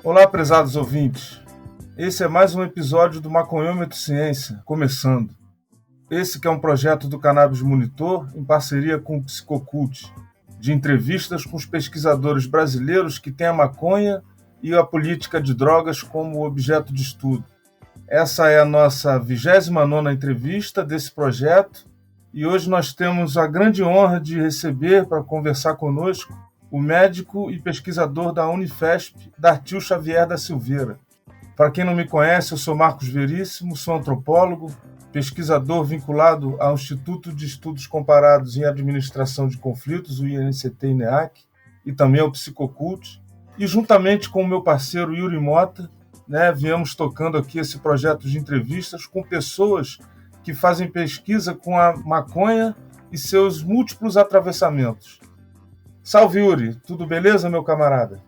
Olá, prezados ouvintes. Esse é mais um episódio do Maconhômetro Ciência, começando. Esse que é um projeto do Cannabis Monitor em parceria com o Psicocult, de entrevistas com os pesquisadores brasileiros que têm a maconha e a política de drogas como objeto de estudo. Essa é a nossa 29ª entrevista desse projeto e hoje nós temos a grande honra de receber para conversar conosco o médico e pesquisador da Unifesp, Dartil Xavier da Silveira. Para quem não me conhece, eu sou Marcos Veríssimo, sou antropólogo, pesquisador vinculado ao Instituto de Estudos Comparados em Administração de Conflitos, o INCT-INEAC, e também ao Psicocult. E juntamente com o meu parceiro Yuri Mota, viemos tocando aqui esse projeto de entrevistas com pessoas que fazem pesquisa com a maconha e seus múltiplos atravessamentos. Salve, Yuri! Tudo beleza, meu camarada?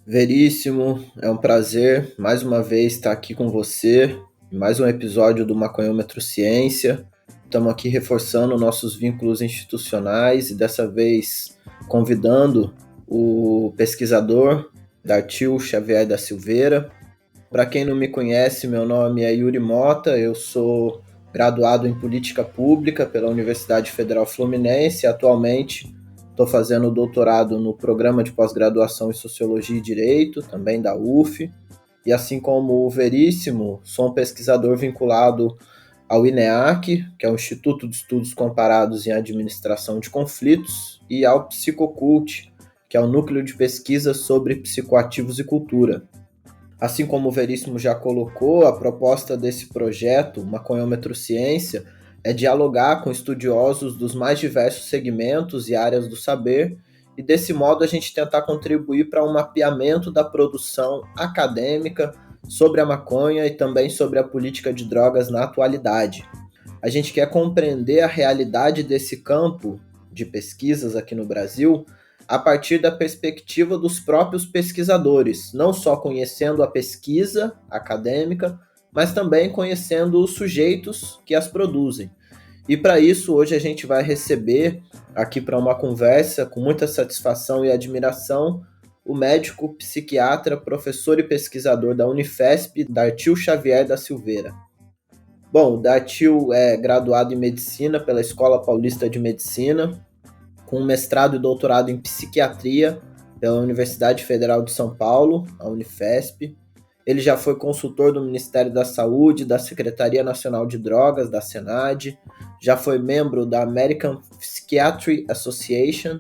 Veríssimo, é um prazer mais uma vez estar aqui com você em mais um episódio do Maconhômetro Ciência. Estamos aqui reforçando nossos vínculos institucionais e dessa vez convidando o pesquisador Dartil Xavier da Silveira. Para quem não me conhece, meu nome é Yuri Mota, eu sou graduado em Política Pública pela Universidade Federal Fluminense e atualmente estou fazendo doutorado no Programa de Pós-Graduação em Sociologia e Direito, também da UF, e assim como o Veríssimo, sou um pesquisador vinculado ao INEAC, que é o Instituto de Estudos Comparados em Administração de Conflitos, e ao Psicocult, que é o Núcleo de Pesquisa sobre Psicoativos e Cultura. Assim como o Veríssimo já colocou, a proposta desse projeto, Maconhômetro Ciência, é dialogar com estudiosos dos mais diversos segmentos e áreas do saber, e desse modo a gente tentar contribuir para um mapeamento da produção acadêmica sobre a maconha e também sobre a política de drogas na atualidade. A gente quer compreender a realidade desse campo de pesquisas aqui no Brasil a partir da perspectiva dos próprios pesquisadores, não só conhecendo a pesquisa acadêmica, mas também conhecendo os sujeitos que as produzem. E para isso, hoje a gente vai receber aqui para uma conversa, com muita satisfação e admiração, o médico, psiquiatra, professor e pesquisador da Unifesp, Dartil Xavier da Silveira. Bom, o Dartil é graduado em Medicina pela Escola Paulista de Medicina, com mestrado e doutorado em Psiquiatria pela Universidade Federal de São Paulo, a Unifesp. Ele já foi consultor do Ministério da Saúde, da Secretaria Nacional de Drogas, da SENAD, já foi membro da American Psychiatry Association,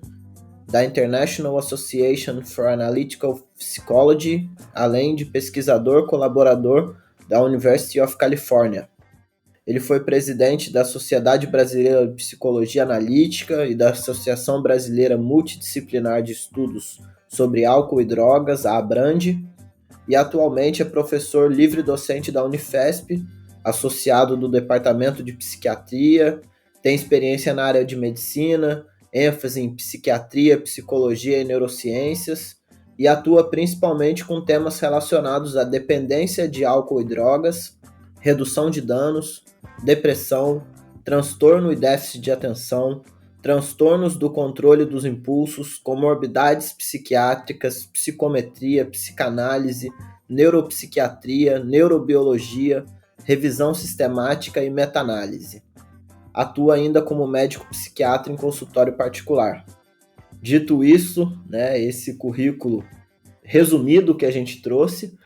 da International Association for Analytical Psychology, além de pesquisador colaborador da University of California. Ele foi presidente da Sociedade Brasileira de Psicologia Analítica e da Associação Brasileira Multidisciplinar de Estudos sobre Álcool e Drogas, a ABRAND, e atualmente é professor livre-docente da Unifesp, associado do Departamento de Psiquiatria, tem experiência na área de medicina, ênfase em psiquiatria, psicologia e neurociências, e atua principalmente com temas relacionados à dependência de álcool e drogas, redução de danos, depressão, transtorno e déficit de atenção, transtornos do controle dos impulsos, comorbidades psiquiátricas, psicometria, psicanálise, neuropsiquiatria, neurobiologia, revisão sistemática e meta-análise. Atua ainda como médico psiquiatra em consultório particular. Dito isso, esse currículo resumido que a gente trouxe,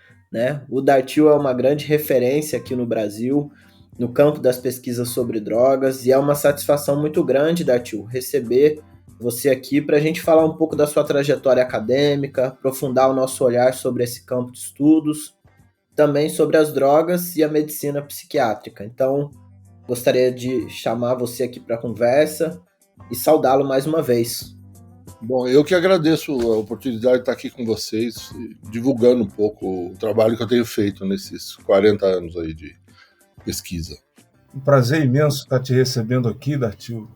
o Dartil é uma grande referência aqui no Brasil, no campo das pesquisas sobre drogas, e é uma satisfação muito grande, Dartil, receber você aqui para a gente falar um pouco da sua trajetória acadêmica, aprofundar o nosso olhar sobre esse campo de estudos, também sobre as drogas e a medicina psiquiátrica. Então, gostaria de chamar você aqui para a conversa e saudá-lo mais uma vez. Bom, eu que agradeço a oportunidade de estar aqui com vocês, divulgando um pouco o trabalho que eu tenho feito nesses 40 anos aí de pesquisa. Um prazer imenso estar te recebendo aqui, Dartil.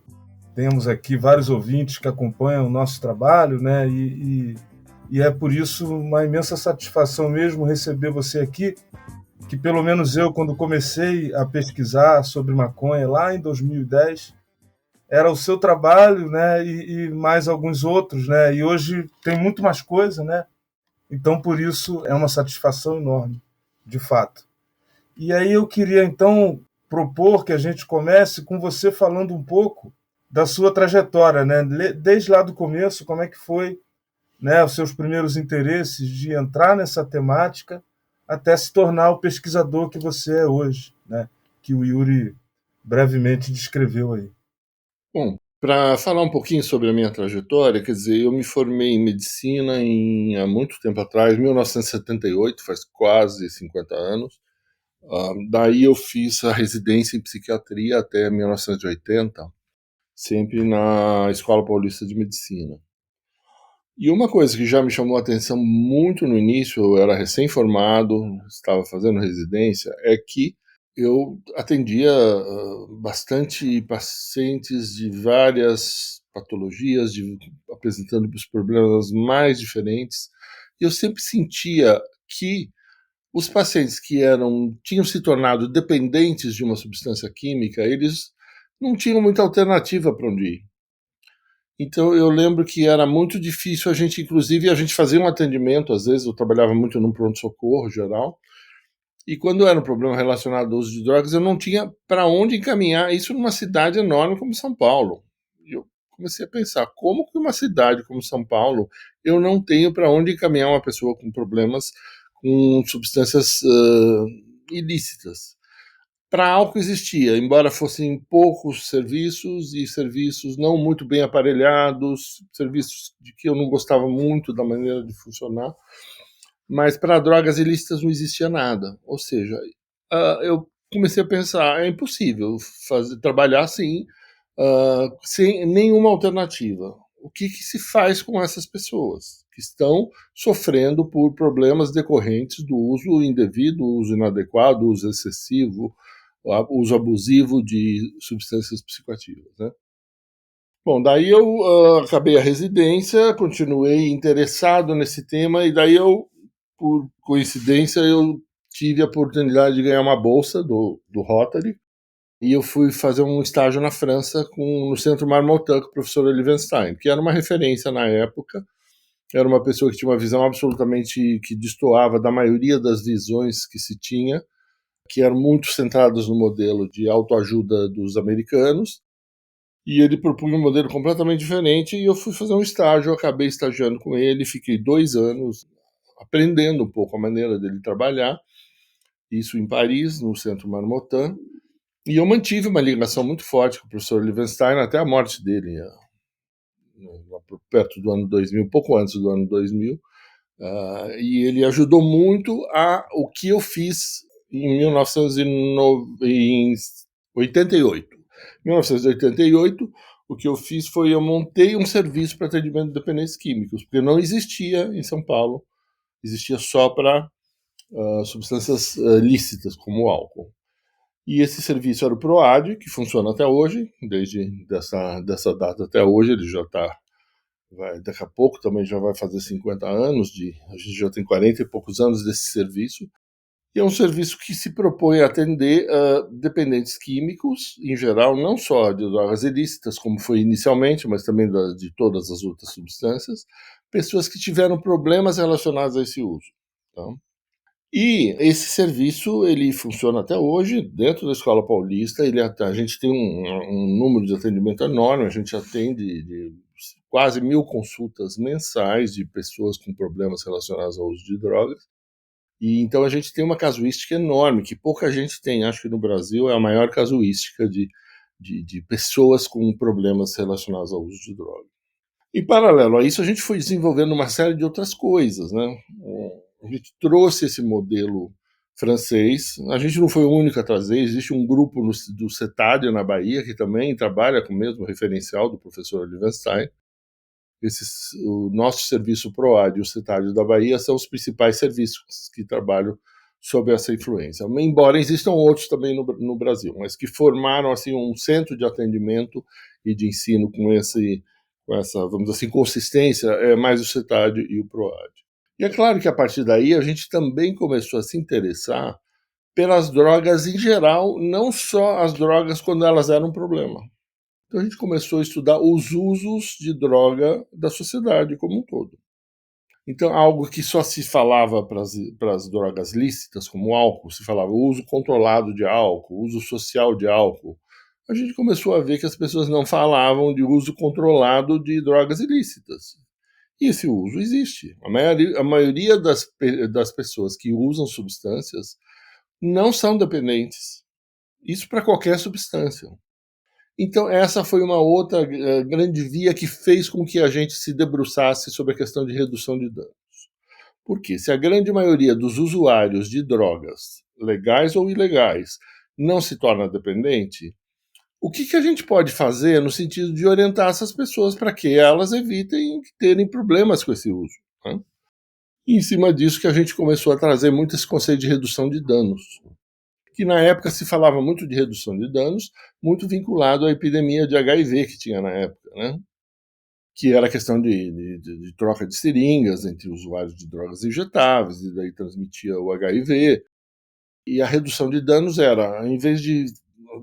Temos aqui vários ouvintes que acompanham o nosso trabalho, e é por isso uma imensa satisfação mesmo receber você aqui, que pelo menos eu, quando comecei a pesquisar sobre maconha lá em 2010, era o seu trabalho, e mais alguns outros, e hoje tem muito mais coisa, Então, por isso, é uma satisfação enorme, de fato. E aí eu queria, então, propor que a gente comece com você falando um pouco da sua trajetória, né? Desde lá do começo, como é que foi, né, os seus primeiros interesses de entrar nessa temática até se tornar o pesquisador que você é hoje, né? Que o Yuri brevemente descreveu aí. Bom, para falar um pouquinho sobre a minha trajetória, quer dizer, eu me formei em medicina há muito tempo atrás, 1978, faz quase 50 anos. Daí eu fiz a residência em psiquiatria até 1980, sempre na Escola Paulista de Medicina. E uma coisa que já me chamou a atenção muito no início, eu era recém-formado, estava fazendo residência, é que eu atendia bastante pacientes de várias patologias, apresentando os problemas mais diferentes. E eu sempre sentia que os pacientes que tinham se tornado dependentes de uma substância química, eles não tinham muita alternativa para onde ir. Então eu lembro que era muito difícil inclusive a gente fazia um atendimento, às vezes eu trabalhava muito num pronto-socorro geral, e quando era um problema relacionado ao uso de drogas, eu não tinha para onde encaminhar isso numa cidade enorme como São Paulo. E eu comecei a pensar, como que uma cidade como São Paulo eu não tenho para onde encaminhar uma pessoa com problemas com substâncias ilícitas? Para álcool existia, embora fossem poucos serviços e serviços não muito bem aparelhados, serviços de que eu não gostava muito da maneira de funcionar, mas para drogas ilícitas não existia nada. Ou seja, eu comecei a pensar, é impossível trabalhar assim, sem nenhuma alternativa. O que se faz com essas pessoas que estão sofrendo por problemas decorrentes do uso indevido, uso inadequado, uso excessivo, uso abusivo de substâncias psicoativas, né? Bom, daí eu acabei a residência, continuei interessado nesse tema, e daí por coincidência, eu tive a oportunidade de ganhar uma bolsa do Rotary, e eu fui fazer um estágio na França no Centro Marmottan com o professor Olivenstein, que era uma referência na época, era uma pessoa que tinha uma visão absolutamente que destoava da maioria das visões que se tinha, que eram muito centradas no modelo de autoajuda dos americanos, e ele propunha um modelo completamente diferente, e eu fui fazer um estágio, eu acabei estagiando com ele, fiquei 2 anos aprendendo um pouco a maneira dele trabalhar, isso em Paris, no Centro Marmottan, e eu mantive uma ligação muito forte com o professor Olivenstein até a morte dele, perto do ano 2000, pouco antes do ano 2000, e ele ajudou muito o que eu fiz em 1988. Em 1988, o que eu fiz foi eu montei um serviço para atendimento de dependentes químicos, porque não existia em São Paulo, existia só para substâncias lícitas, como o álcool. E esse serviço era o PROAD, que funciona até hoje, desde dessa data até hoje, ele já está, daqui a pouco também já vai fazer 50 anos, a gente já tem 40 e poucos anos desse serviço, e é um serviço que se propõe a atender dependentes químicos, em geral, não só de drogas ilícitas, como foi inicialmente, mas também de todas as outras substâncias, pessoas que tiveram problemas relacionados a esse uso. Tá? E esse serviço ele funciona até hoje dentro da Escola Paulista. A gente tem um número de atendimento enorme, a gente atende de quase 1.000 consultas mensais de pessoas com problemas relacionados ao uso de drogas. E então a gente tem uma casuística enorme, que pouca gente tem. Acho que no Brasil é a maior casuística de pessoas com problemas relacionados ao uso de drogas. Em paralelo a isso, a gente foi desenvolvendo uma série de outras coisas, né? A gente trouxe esse modelo francês. A gente não foi o único a trazer, existe um grupo do CETAD na Bahia que também trabalha com o mesmo referencial do professor Olivenstein. O nosso serviço PROAD e o CETAD da Bahia são os principais serviços que trabalham sob essa influência. Embora existam outros também no Brasil, mas que formaram assim um centro de atendimento e de ensino com essa, vamos dizer assim, consistência, é mais o CETAD e o PROAD. E é claro que a partir daí a gente também começou a se interessar pelas drogas em geral, não só as drogas quando elas eram um problema. Então a gente começou a estudar os usos de droga da sociedade como um todo. Então, algo que só se falava para as drogas lícitas, como álcool, se falava uso controlado de álcool, uso social de álcool. A gente começou a ver que as pessoas não falavam de uso controlado de drogas ilícitas. E esse uso existe. A maioria das pessoas que usam substâncias não são dependentes. Isso para qualquer substância. Então, essa foi uma outra grande via que fez com que a gente se debruçasse sobre a questão de redução de danos. Porque se a grande maioria dos usuários de drogas, legais ou ilegais, não se torna dependente, o que a gente pode fazer no sentido de orientar essas pessoas para que elas evitem terem problemas com esse uso? Né? E em cima disso que a gente começou a trazer muito esse conceito de redução de danos, que na época se falava muito de redução de danos, muito vinculado à epidemia de HIV que tinha na época, né? Que era a questão de troca de seringas entre usuários de drogas injetáveis, e daí transmitia o HIV. E a redução de danos era, em vez de,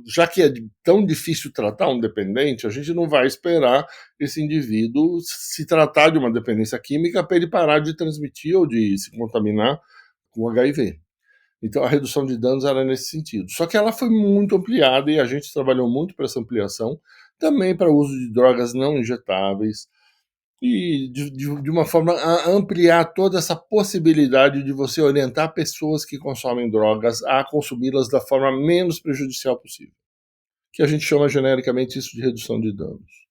já que é tão difícil tratar um dependente, a gente não vai esperar esse indivíduo se tratar de uma dependência química para ele parar de transmitir ou de se contaminar com HIV. Então, a redução de danos era nesse sentido. Só que ela foi muito ampliada e a gente trabalhou muito para essa ampliação, também para o uso de drogas não injetáveis, e de uma forma a ampliar toda essa possibilidade de você orientar pessoas que consomem drogas a consumi-las da forma menos prejudicial possível, que a gente chama genericamente isso de redução de danos.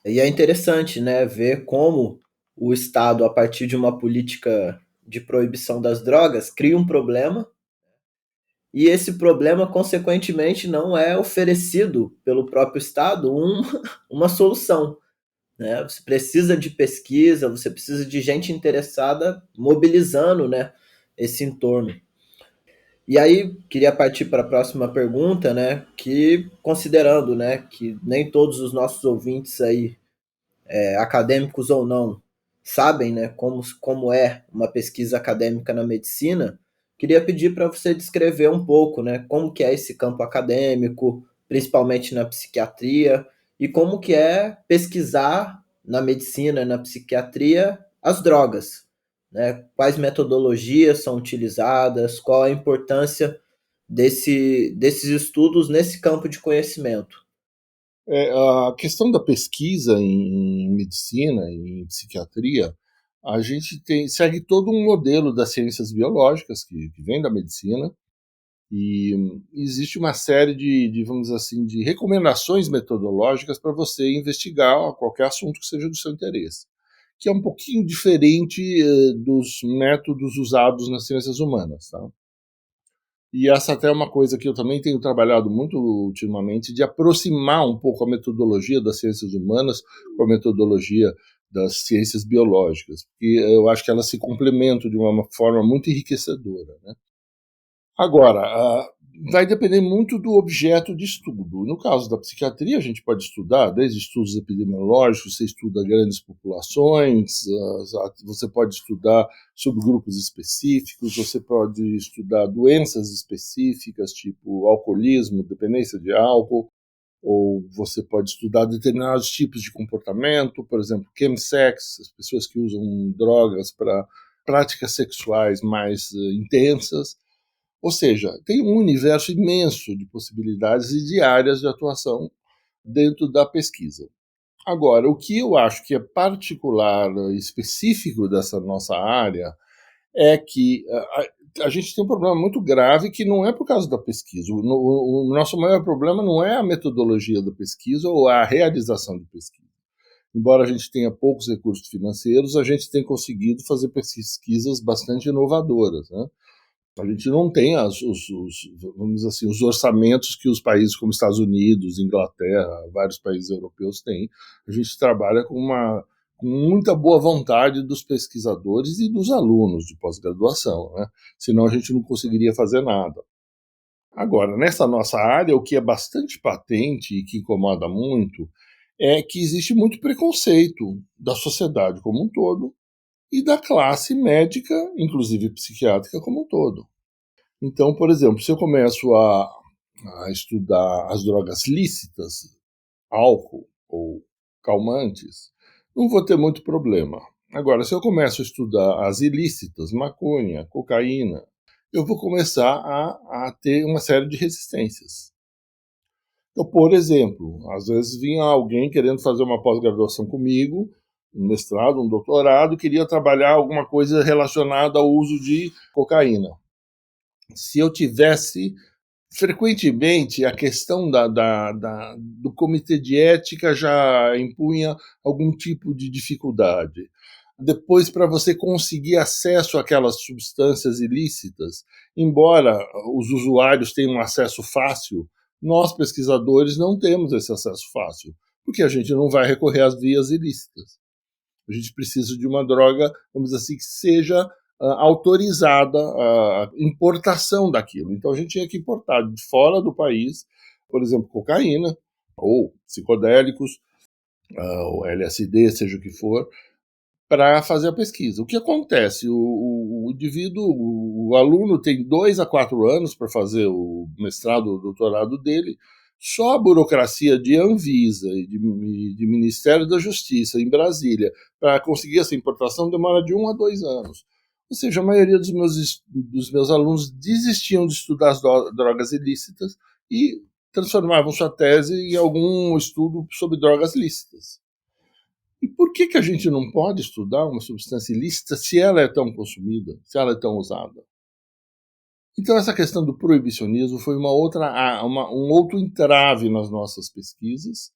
E é interessante, né, ver como o Estado, a partir de uma política de proibição das drogas, cria um problema e esse problema, consequentemente, não é oferecido pelo próprio Estado uma solução. Né? Você precisa de pesquisa, você precisa de gente interessada mobilizando, né, esse entorno. E aí, queria partir para a próxima pergunta, né, que considerando, né, que nem todos os nossos ouvintes aí, acadêmicos ou não, sabem, né, como é uma pesquisa acadêmica na medicina, queria pedir para você descrever um pouco, né, como que é esse campo acadêmico, principalmente na psiquiatria, e como que é pesquisar na medicina e na psiquiatria as drogas, né? Quais metodologias são utilizadas, qual a importância desses estudos nesse campo de conhecimento. A questão da pesquisa em medicina e em psiquiatria, a gente segue todo um modelo das ciências biológicas que vem da medicina, e existe uma série vamos dizer assim, de recomendações metodológicas para você investigar qualquer assunto que seja do seu interesse, que é um pouquinho diferente dos métodos usados nas ciências humanas, tá? E essa até é uma coisa que eu também tenho trabalhado muito ultimamente, de aproximar um pouco a metodologia das ciências humanas com a metodologia das ciências biológicas, porque eu acho que elas se complementam de uma forma muito enriquecedora, né? Agora, vai depender muito do objeto de estudo. No caso da psiquiatria, a gente pode estudar desde estudos epidemiológicos, você estuda grandes populações, você pode estudar subgrupos específicos, você pode estudar doenças específicas, tipo alcoolismo, dependência de álcool, ou você pode estudar determinados tipos de comportamento, por exemplo, chemsex, as pessoas que usam drogas para práticas sexuais mais intensas. Ou seja, tem um universo imenso de possibilidades e de áreas de atuação dentro da pesquisa. Agora, o que eu acho que é particular, específico dessa nossa área, é que a gente tem um problema muito grave que não é por causa da pesquisa. O nosso maior problema não é a metodologia da pesquisa ou a realização de pesquisa. Embora a gente tenha poucos recursos financeiros, a gente tem conseguido fazer pesquisas bastante inovadoras, né? A gente não tem vamos dizer assim, os orçamentos que os países como Estados Unidos, Inglaterra, vários países europeus têm. A gente trabalha com muita boa vontade dos pesquisadores e dos alunos de pós-graduação, né? Senão a gente não conseguiria fazer nada. Agora, nessa nossa área, o que é bastante patente e que incomoda muito é que existe muito preconceito da sociedade como um todo e da classe médica, inclusive psiquiátrica, como um todo. Então, por exemplo, se eu começo a estudar as drogas lícitas, álcool ou calmantes, não vou ter muito problema, Agora, se eu começo a estudar as ilícitas, maconha, cocaína, eu vou começar a ter uma série de resistências. Então, por exemplo, às vezes vinha alguém querendo fazer uma pós-graduação comigo, um mestrado, um doutorado, queria trabalhar alguma coisa relacionada ao uso de cocaína. Se eu tivesse frequentemente a questão do comitê de ética já impunha algum tipo de dificuldade. Depois, para você conseguir acesso àquelas substâncias ilícitas, embora os usuários tenham acesso fácil, nós pesquisadores não temos esse acesso fácil, porque a gente não vai recorrer às vias ilícitas. A gente precisa de uma droga, vamos dizer assim, que seja autorizada a importação daquilo. Então a gente tinha que importar de fora do país, por exemplo, cocaína ou psicodélicos, ou LSD, seja o que for, para fazer a pesquisa. O que acontece? O indivíduo, o aluno tem 2 a 4 anos para fazer o mestrado ou doutorado dele. Só a burocracia de Anvisa e de Ministério da Justiça em Brasília para conseguir essa importação demora de 1 a 2 anos. Ou seja, a maioria dos meus alunos desistiam de estudar as drogas ilícitas e transformavam sua tese em algum estudo sobre drogas lícitas. E por que a gente não pode estudar uma substância ilícita se ela é tão consumida, se ela é tão usada? Então essa questão do proibicionismo foi um outro entrave nas nossas pesquisas,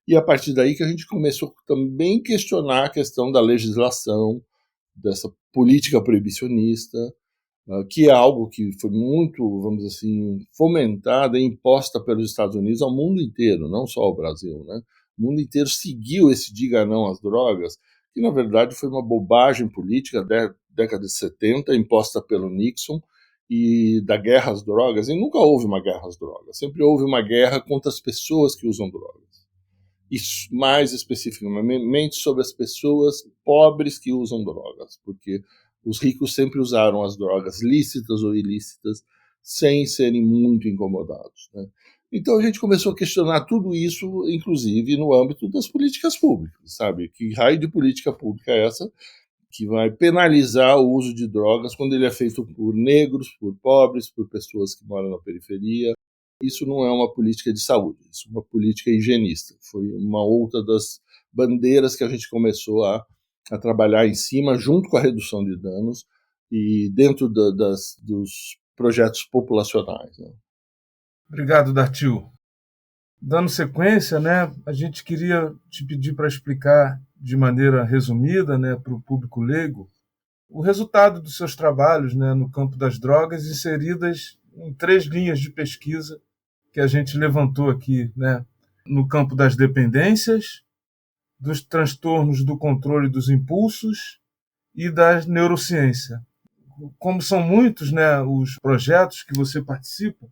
e a partir daí que a gente começou também a questionar a questão da legislação, dessa política proibicionista, que é algo que foi muito, vamos dizer assim, fomentada e imposta pelos Estados Unidos ao mundo inteiro, não só ao Brasil, né? O mundo inteiro seguiu esse diga não às drogas, que na verdade foi uma bobagem política da década de 70, imposta pelo Nixon, e da guerra às drogas. E nunca houve uma guerra às drogas, sempre houve uma guerra contra as pessoas que usam drogas. E mais especificamente sobre as pessoas pobres que usam drogas, porque os ricos sempre usaram as drogas lícitas ou ilícitas sem serem muito incomodados, né? Então a gente começou a questionar tudo isso, inclusive no âmbito das políticas públicas, sabe? Que raio de política pública é essa que vai penalizar o uso de drogas quando ele é feito por negros, por pobres, por pessoas que moram na periferia? Isso não é uma política de saúde, isso é uma política higienista. Foi uma outra das bandeiras que a gente começou a trabalhar em cima, junto com a redução de danos e dentro dos projetos populacionais, né? Obrigado, Dartil. Dando sequência, né, a gente queria te pedir para explicar de maneira resumida, né, para o público leigo, o resultado dos seus trabalhos, né, no campo das drogas, inseridas em 3 linhas de pesquisa que a gente levantou aqui, né, no campo das dependências, dos transtornos do controle dos impulsos e da neurociência. Como são muitos, né, os projetos que você participa,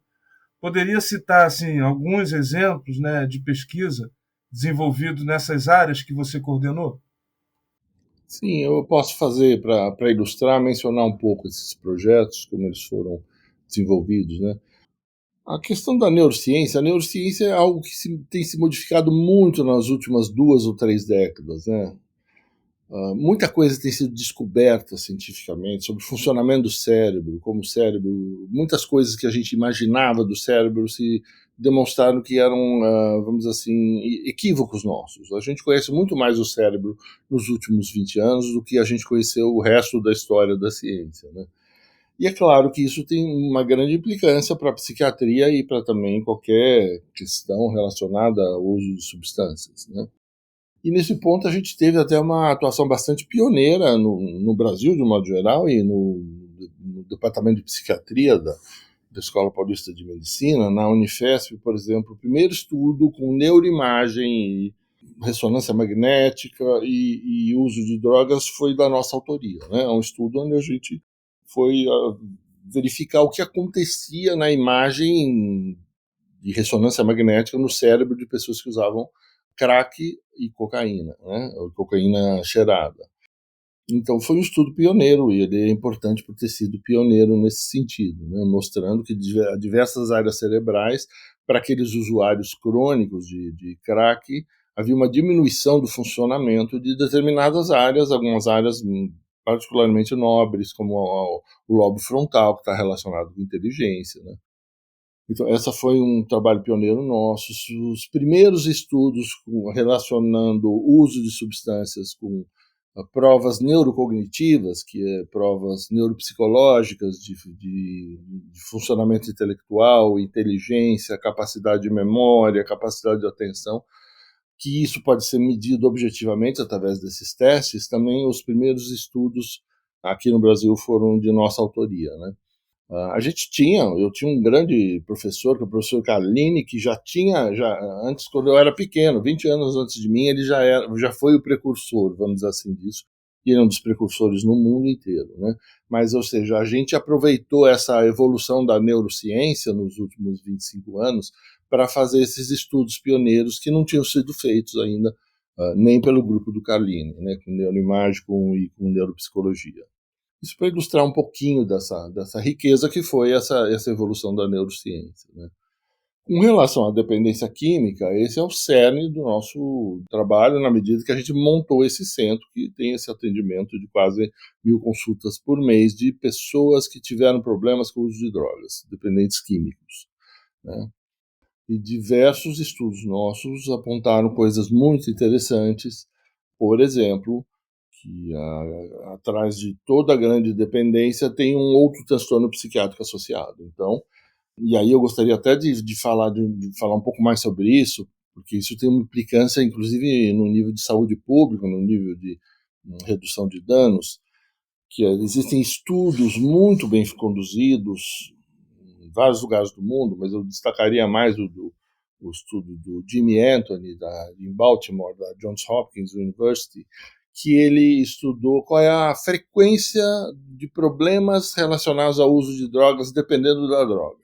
poderia citar assim alguns exemplos, né, de pesquisa desenvolvido nessas áreas que você coordenou? Sim, eu posso fazer para ilustrar, mencionar um pouco esses projetos, como eles foram desenvolvidos, né? A neurociência é algo que tem se modificado muito nas últimas 2 ou 3 décadas, né? Muita coisa tem sido descoberta cientificamente sobre o funcionamento do cérebro, como o cérebro, muitas coisas que a gente imaginava do cérebro se demonstraram que eram, vamos dizer assim, equívocos nossos. A gente conhece muito mais o cérebro nos últimos 20 anos do que a gente conheceu o resto da história da ciência, né? E é claro que isso tem uma grande implicância para a psiquiatria e para também qualquer questão relacionada ao uso de substâncias, né? E nesse ponto a gente teve até uma atuação bastante pioneira no Brasil, de um modo geral, e no Departamento de Psiquiatria da Escola Paulista de Medicina, na Unifesp, por exemplo, o primeiro estudo com neuroimagem e ressonância magnética e uso de drogas foi da nossa autoria, né? É um estudo onde a gente foi verificar o que acontecia na imagem de ressonância magnética no cérebro de pessoas que usavam crack e cocaína, né? Ou cocaína cheirada. Então foi um estudo pioneiro e ele é importante por ter sido pioneiro nesse sentido, né? Mostrando que diversas áreas cerebrais para aqueles usuários crônicos de crack havia uma diminuição do funcionamento de determinadas áreas, algumas áreas particularmente nobres, como o lobo frontal, que está relacionado com inteligência, né? Então, essa foi um trabalho pioneiro nosso. Os primeiros estudos relacionando o uso de substâncias com provas neurocognitivas, que é provas neuropsicológicas de funcionamento intelectual, inteligência, capacidade de memória, capacidade de atenção, que isso pode ser medido objetivamente através desses testes. Também os primeiros estudos aqui no Brasil foram de nossa autoria, né? Eu tinha um grande professor, que é o professor Carlini, que já antes, quando eu era pequeno, 20 anos antes de mim, ele já foi o precursor, vamos dizer assim, disso, e ele é um dos precursores no mundo inteiro, né? Mas, ou seja, a gente aproveitou essa evolução da neurociência nos últimos 25 anos para fazer esses estudos pioneiros que não tinham sido feitos ainda, nem pelo grupo do Carlini, né, com neuroimagem e com neuropsicologia. Isso para ilustrar um pouquinho dessa riqueza que foi essa evolução da neurociência, né? Com relação à dependência química, esse é o cerne do nosso trabalho, na medida que a gente montou esse centro, que tem esse atendimento de quase 1.000 consultas por mês de pessoas que tiveram problemas com o uso de drogas, dependentes químicos, né? E diversos estudos nossos apontaram coisas muito interessantes, por exemplo, que atrás de toda grande dependência tem um outro transtorno psiquiátrico associado. Então, e aí eu gostaria até de falar um pouco mais sobre isso, porque isso tem uma implicância, inclusive, no nível de saúde pública, no nível de redução de danos, que existem estudos muito bem conduzidos em vários lugares do mundo, mas eu destacaria mais o estudo do Jimmy Anthony, em Baltimore, da Johns Hopkins University, que ele estudou qual é a frequência de problemas relacionados ao uso de drogas dependendo da droga.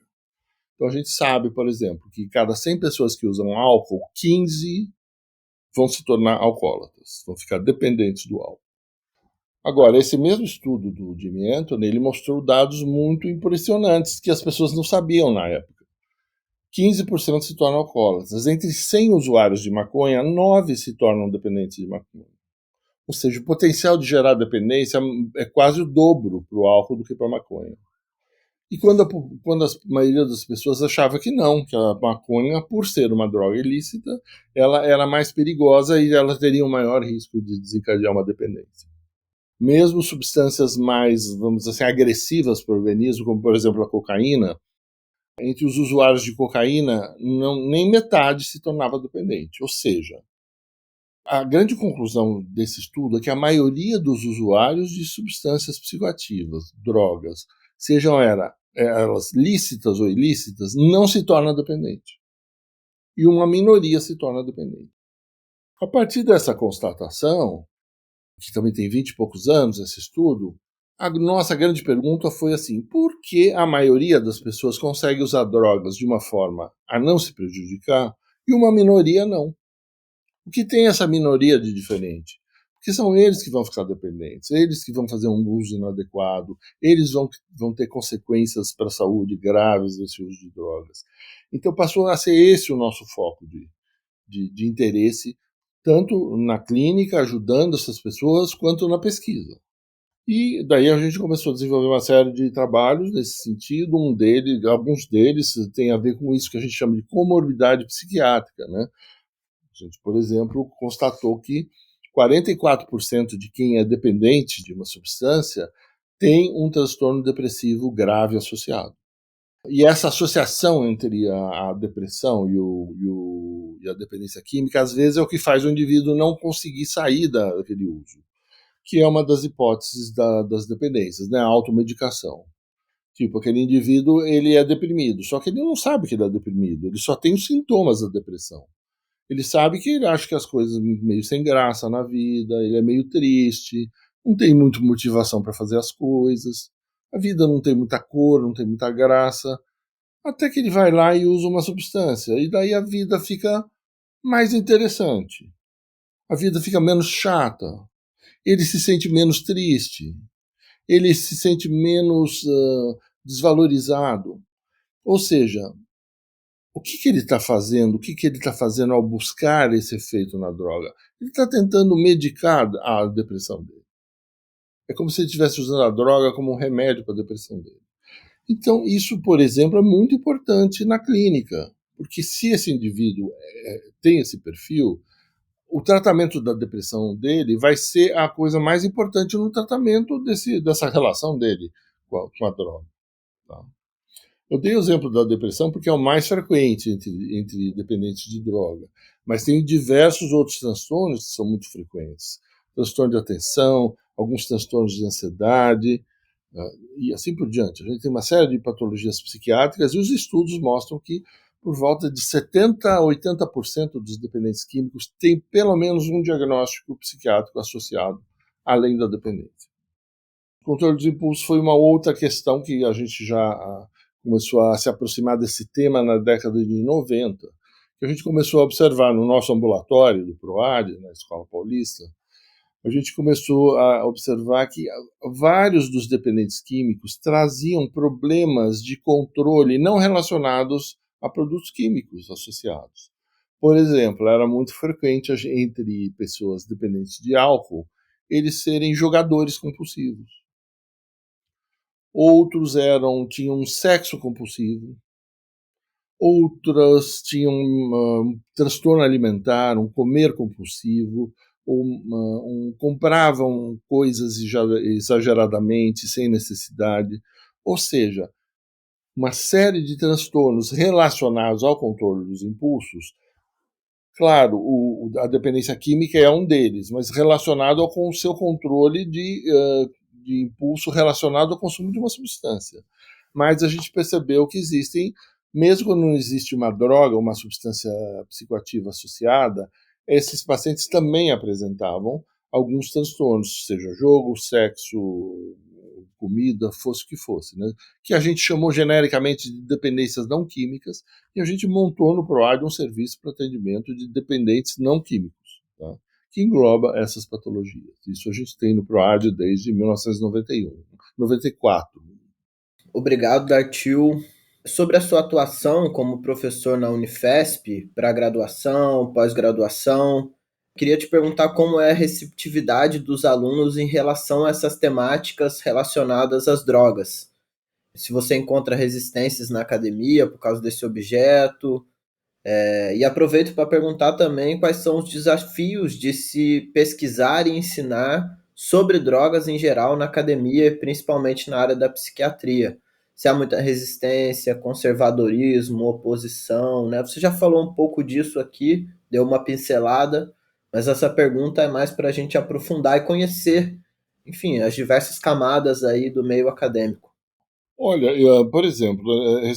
Então a gente sabe, por exemplo, que cada 100 pessoas que usam álcool, 15 vão se tornar alcoólatras, vão ficar dependentes do álcool. Agora, esse mesmo estudo do Jimmy Anthony, ele mostrou dados muito impressionantes que as pessoas não sabiam na época. 15% se tornam alcoólatras. Entre 100 usuários de maconha, 9 se tornam dependentes de maconha. Ou seja, o potencial de gerar dependência é quase o dobro para o álcool do que para a maconha. E quando a maioria das pessoas achava que não, que a maconha, por ser uma droga ilícita, ela era mais perigosa e ela teria um maior risco de desencadear uma dependência. Mesmo substâncias mais, vamos dizer assim, agressivas para o organismo, como por exemplo a cocaína, entre os usuários de cocaína, nem metade se tornava dependente. Ou seja, a grande conclusão desse estudo é que a maioria dos usuários de substâncias psicoativas, drogas, sejam elas lícitas ou ilícitas, não se torna dependente. E uma minoria se torna dependente. A partir dessa constatação, que também tem 20 e poucos anos esse estudo, a nossa grande pergunta foi assim: por que a maioria das pessoas consegue usar drogas de uma forma a não se prejudicar e uma minoria não? O que tem essa minoria de diferente? Porque são eles que vão ficar dependentes, eles que vão fazer um uso inadequado, eles vão ter consequências para a saúde graves desse uso de drogas. Então passou a ser esse o nosso foco de interesse, tanto na clínica, ajudando essas pessoas, quanto na pesquisa. E daí a gente começou a desenvolver uma série de trabalhos nesse sentido. Alguns deles têm a ver com isso que a gente chama de comorbidade psiquiátrica, né? A gente, por exemplo, constatou que 44% de quem é dependente de uma substância tem um transtorno depressivo grave associado. E essa associação entre a depressão e a dependência química, às vezes, é o que faz o indivíduo não conseguir sair daquele uso, que é uma das hipóteses das dependências, né? A automedicação. Tipo, aquele indivíduo, ele é deprimido, só que ele não sabe que ele é deprimido, ele só tem os sintomas da depressão. Ele sabe que ele acha que as coisas meio sem graça na vida, ele é meio triste, não tem muita motivação para fazer as coisas, a vida não tem muita cor, não tem muita graça, até que ele vai lá e usa uma substância, e daí a vida fica mais interessante, a vida fica menos chata, ele se sente menos triste, ele se sente menos desvalorizado. Ou seja, O que ele está fazendo? O que ele está fazendo ao buscar esse efeito na droga? Ele está tentando medicar a depressão dele. É como se ele estivesse usando a droga como um remédio para a depressão dele. Então, isso, por exemplo, é muito importante na clínica, porque se esse indivíduo tem esse perfil, o tratamento da depressão dele vai ser a coisa mais importante no tratamento dessa relação dele com a droga. Tá? Eu dei o exemplo da depressão porque é o mais frequente entre dependentes de droga, mas tem diversos outros transtornos que são muito frequentes. Transtorno de atenção, alguns transtornos de ansiedade, e assim por diante. A gente tem uma série de patologias psiquiátricas e os estudos mostram que por volta de 70% a 80% dos dependentes químicos têm pelo menos um diagnóstico psiquiátrico associado, além da dependência. O controle dos impulsos foi uma outra questão que a gente já começou a se aproximar desse tema na década de 90, que a gente começou a observar no nosso ambulatório do PROAD, na Escola Paulista. A gente começou a observar que vários dos dependentes químicos traziam problemas de controle não relacionados a produtos químicos associados. Por exemplo, era muito frequente entre pessoas dependentes de álcool eles serem jogadores compulsivos. Outros tinham um sexo compulsivo. Outras tinham um transtorno alimentar, um comer compulsivo, ou compravam coisas exageradamente, sem necessidade. Ou seja, uma série de transtornos relacionados ao controle dos impulsos. Claro, a dependência química é um deles, mas relacionado com o seu controle de impulso relacionado ao consumo de uma substância. Mas a gente percebeu que existem, mesmo quando não existe uma droga, uma substância psicoativa associada, esses pacientes também apresentavam alguns transtornos, seja jogo, sexo, comida, fosse o que fosse, né? Que a gente chamou genericamente de dependências não químicas, e a gente montou no PROAD um serviço para atendimento de dependentes não químicos, tá? Que engloba essas patologias. Isso a gente tem no PROAD desde 1994. Obrigado, Dartil. Sobre a sua atuação como professor na Unifesp, para graduação, pós-graduação, queria te perguntar como é a receptividade dos alunos em relação a essas temáticas relacionadas às drogas. Se você encontra resistências na academia por causa desse objeto. E aproveito para perguntar também quais são os desafios de se pesquisar e ensinar sobre drogas em geral na academia, principalmente na área da psiquiatria. Se há muita resistência, conservadorismo, oposição, né? Você já falou um pouco disso aqui, deu uma pincelada, mas essa pergunta é mais para a gente aprofundar e conhecer, enfim, as diversas camadas aí do meio acadêmico. Olha, por exemplo,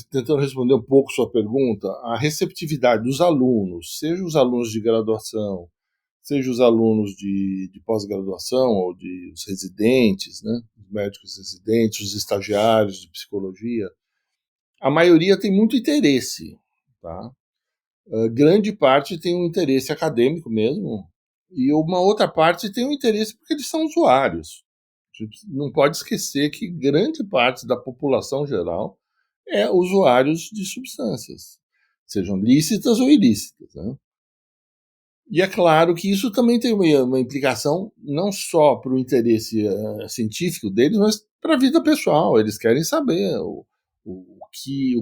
tentando responder um pouco sua pergunta, a receptividade dos alunos, seja os alunos de graduação, seja os alunos de pós-graduação ou os residentes, né, os médicos residentes, os estagiários de psicologia, a maioria tem muito interesse, tá? Grande parte tem um interesse acadêmico mesmo, e uma outra parte tem um interesse porque eles são usuários. A gente não pode esquecer que grande parte da população geral é usuários de substâncias, sejam lícitas ou ilícitas, né? E é claro que isso também tem uma implicação não só para o interesse científico deles, mas para a vida pessoal. Eles querem saber o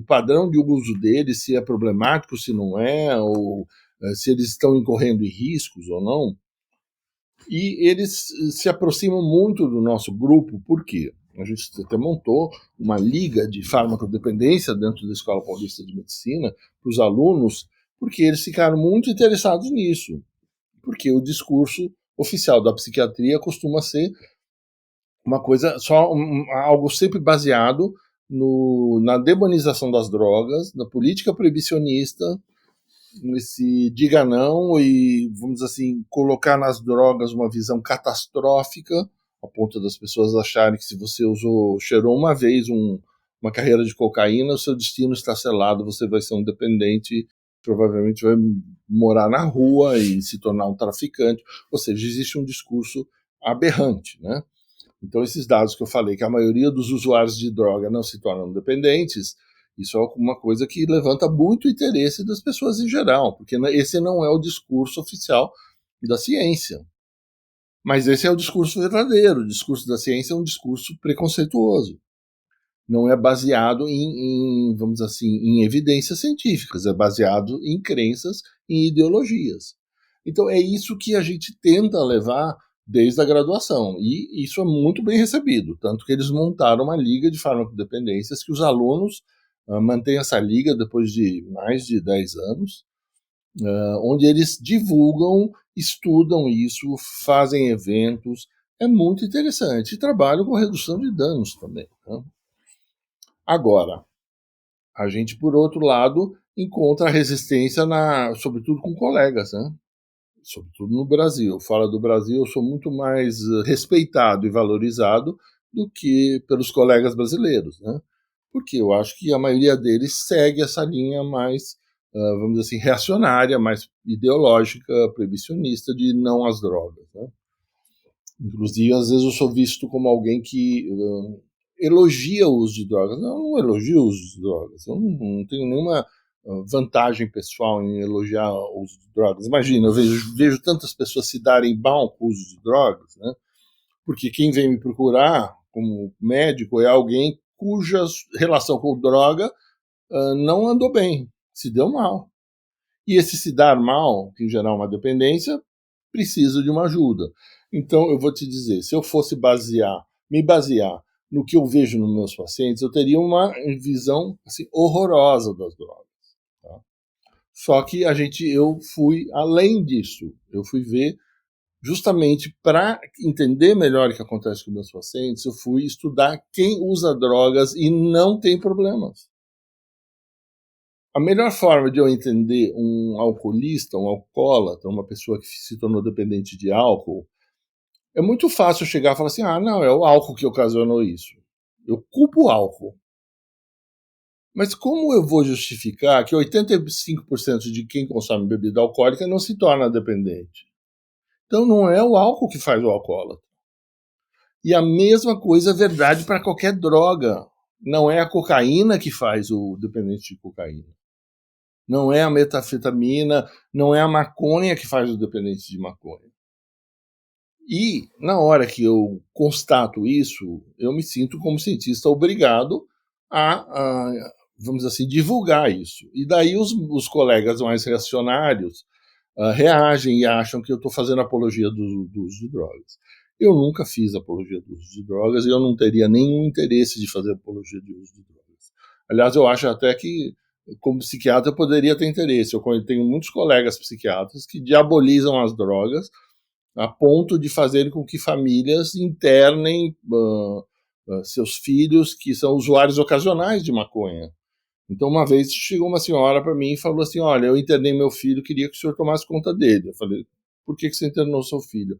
padrão de uso deles, se é problemático, se não é, ou se eles estão incorrendo em riscos ou não. E eles se aproximam muito do nosso grupo, por quê? A gente até montou uma liga de farmacodependência dentro da Escola Paulista de Medicina para os alunos, porque eles ficaram muito interessados nisso. Porque o discurso oficial da psiquiatria costuma ser uma coisa, algo sempre baseado na demonização das drogas, na política proibicionista, nesse diga não e, vamos dizer assim, colocar nas drogas uma visão catastrófica, a ponto das pessoas acharem que se você cheirou uma vez uma carreira de cocaína, o seu destino está selado, você vai ser um dependente, provavelmente vai morar na rua e se tornar um traficante. Ou seja, existe um discurso aberrante, né? Então, esses dados que eu falei, que a maioria dos usuários de droga não se tornam dependentes, Isso é uma coisa que levanta muito interesse das pessoas em geral, porque esse não é o discurso oficial da ciência. Mas esse é o discurso verdadeiro. O discurso da ciência é um discurso preconceituoso. Não é baseado vamos dizer assim, em evidências científicas, é baseado em crenças, em ideologias. Então é isso que a gente tenta levar desde a graduação, e isso é muito bem recebido, tanto que eles montaram uma liga de farmacodependências que os alunos mantêm essa liga depois de mais de 10 anos, onde eles divulgam, estudam isso, fazem eventos, é muito interessante, e trabalham com redução de danos também, né? Agora, a gente, por outro lado, encontra resistência, sobretudo com colegas, né? Sobretudo no Brasil. Fora do Brasil, eu sou muito mais respeitado e valorizado do que pelos colegas brasileiros, né? Porque eu acho que a maioria deles segue essa linha mais, vamos dizer assim, reacionária, mais ideológica, proibicionista de não às drogas, né? Inclusive, às vezes eu sou visto como alguém que elogia o uso de drogas. Não elogio o uso de drogas. Eu não tenho nenhuma vantagem pessoal em elogiar o uso de drogas. Imagina, eu vejo tantas pessoas se darem mal com o uso de drogas, né? Porque quem vem me procurar como médico é alguém cuja relação com droga não andou bem, se deu mal. E esse se dar mal, que em geral é uma dependência, precisa de uma ajuda. Então, eu vou te dizer, se eu fosse me basear no que eu vejo nos meus pacientes, eu teria uma visão assim, horrorosa das drogas. Tá? Só que eu fui além disso. Eu fui ver, justamente para entender melhor o que acontece com meus pacientes, eu fui estudar quem usa drogas e não tem problemas. A melhor forma de eu entender um alcoolista, um alcoólatra, uma pessoa que se tornou dependente de álcool, é muito fácil chegar e falar assim, não, é o álcool que ocasionou isso. Eu culpo o álcool. Mas como eu vou justificar que 85% de quem consome bebida alcoólica não se torna dependente? Então não é o álcool que faz o alcoólatra. E a mesma coisa é verdade para qualquer droga. Não é a cocaína que faz o dependente de cocaína. Não é a metanfetamina, não é a maconha que faz o dependente de maconha. E, na hora que eu constato isso, eu me sinto, como cientista, obrigado vamos dizer assim, divulgar isso. E daí os colegas mais reacionários reagem e acham que eu estou fazendo apologia do uso de drogas. Eu nunca fiz apologia do uso de drogas e eu não teria nenhum interesse de fazer apologia do uso de drogas. Aliás, eu acho até que, como psiquiatra, eu poderia ter interesse. Eu tenho muitos colegas psiquiatras que diabolizam as drogas a ponto de fazer com que famílias internem seus filhos que são usuários ocasionais de maconha. Então, uma vez chegou uma senhora para mim e falou assim, olha, eu internei meu filho, queria que o senhor tomasse conta dele. Eu falei, por que você internou seu filho?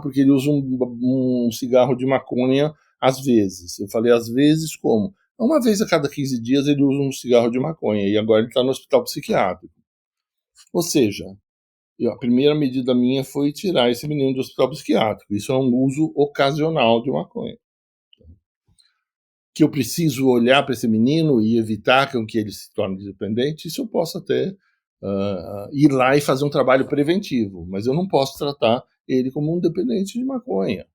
Porque ele usa um cigarro de maconha às vezes. Eu falei, às vezes como? Uma vez a cada 15 dias ele usa um cigarro de maconha e agora ele está no hospital psiquiátrico. Ou seja, a primeira medida minha foi tirar esse menino do hospital psiquiátrico. Isso é um uso ocasional de maconha. Que eu preciso olhar para esse menino e evitar que ele se torne dependente, isso eu posso até ir lá e fazer um trabalho preventivo, mas eu não posso tratar ele como um dependente de maconha.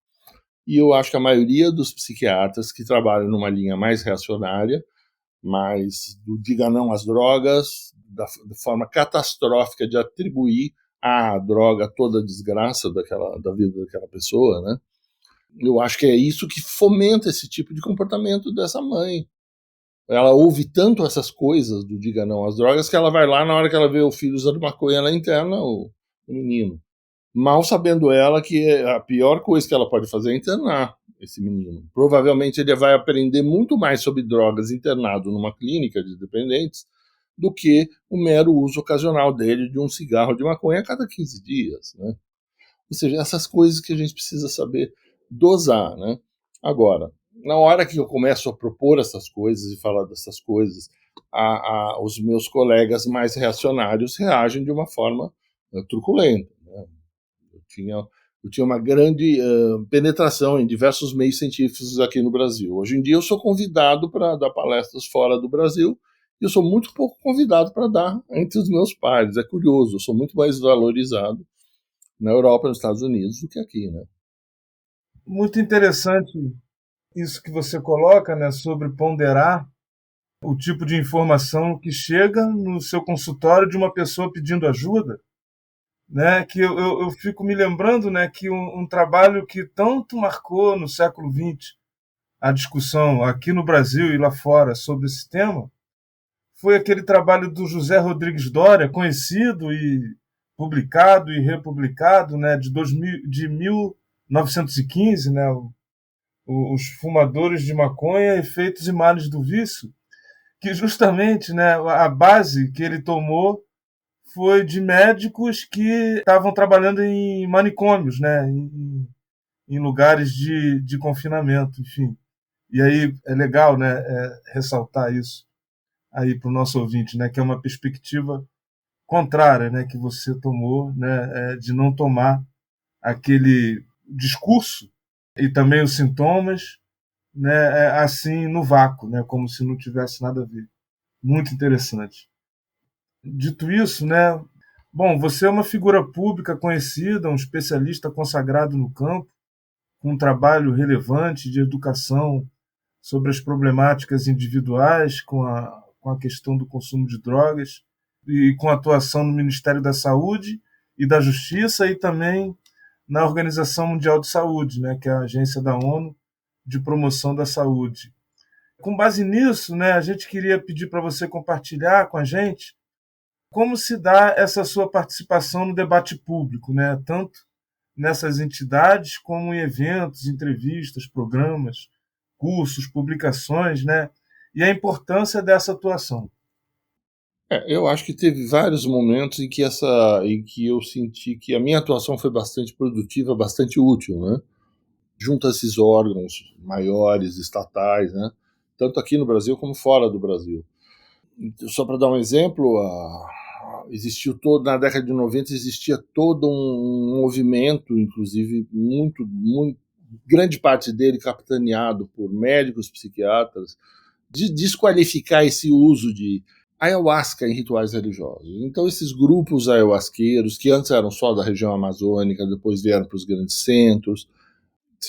E eu acho que a maioria dos psiquiatras que trabalham numa linha mais reacionária, mais do diga não às drogas, da forma catastrófica de atribuir à droga toda a desgraça da vida daquela pessoa, né? Eu acho que é isso que fomenta esse tipo de comportamento dessa mãe. Ela ouve tanto essas coisas do diga não às drogas que ela vai lá na hora que ela vê o filho usando maconha, ela interna o menino. Mal sabendo ela que a pior coisa que ela pode fazer é internar esse menino. Provavelmente ele vai aprender muito mais sobre drogas internado numa clínica de dependentes do que o mero uso ocasional dele de um cigarro de maconha a cada 15 dias, né? Ou seja, essas coisas que a gente precisa saber dosar, né? Agora, na hora que eu começo a propor essas coisas e falar dessas coisas, os meus colegas mais reacionários reagem de uma forma truculenta, né? Eu tinha uma grande penetração em diversos meios científicos aqui no Brasil. Hoje em dia eu sou convidado para dar palestras fora do Brasil e eu sou muito pouco convidado para dar entre os meus pares. É curioso, eu sou muito mais valorizado na Europa e nos Estados Unidos do que aqui, né? Muito interessante isso que você coloca, né, sobre ponderar o tipo de informação que chega no seu consultório de uma pessoa pedindo ajuda, né? Que eu fico me lembrando, né, que um trabalho que tanto marcou no século XX a discussão aqui no Brasil e lá fora sobre esse tema foi aquele trabalho do José Rodrigues Doria, conhecido e publicado e republicado, né, de 1915, né, os fumadores de maconha, efeitos e males do vício, que justamente, né, a base que ele tomou foi de médicos que estavam trabalhando em manicômios, né, em lugares de confinamento, enfim. E aí é legal, né, ressaltar isso aí para o nosso ouvinte, né, que é uma perspectiva contrária, né, que você tomou, né, de não tomar aquele discurso e também os sintomas, né, assim no vácuo, né, como se não tivesse nada a ver. Muito interessante. Dito isso, né, bom, você é uma figura pública conhecida, um especialista consagrado no campo, com um trabalho relevante de educação sobre as problemáticas individuais com a questão do consumo de drogas e com atuação no Ministério da Saúde e da Justiça e também na Organização Mundial de Saúde, né, que é a agência da ONU de promoção da saúde. Com base nisso, né, a gente queria pedir para você compartilhar com a gente como se dá essa sua participação no debate público, né, tanto nessas entidades como em eventos, entrevistas, programas, cursos, publicações, né, e a importância dessa atuação. Eu acho que teve vários momentos em que eu senti que a minha atuação foi bastante produtiva, bastante útil, né? Junto a esses órgãos maiores, estatais, né? Tanto aqui no Brasil como fora do Brasil. Só para dar um exemplo, existiu todo na década de 90 existia todo um movimento, inclusive muito grande parte dele capitaneado por médicos, psiquiatras, de desqualificar esse uso de ayahuasca em rituais religiosos. Então esses grupos ayahuasqueiros, que antes eram só da região amazônica, depois vieram para os grandes centros,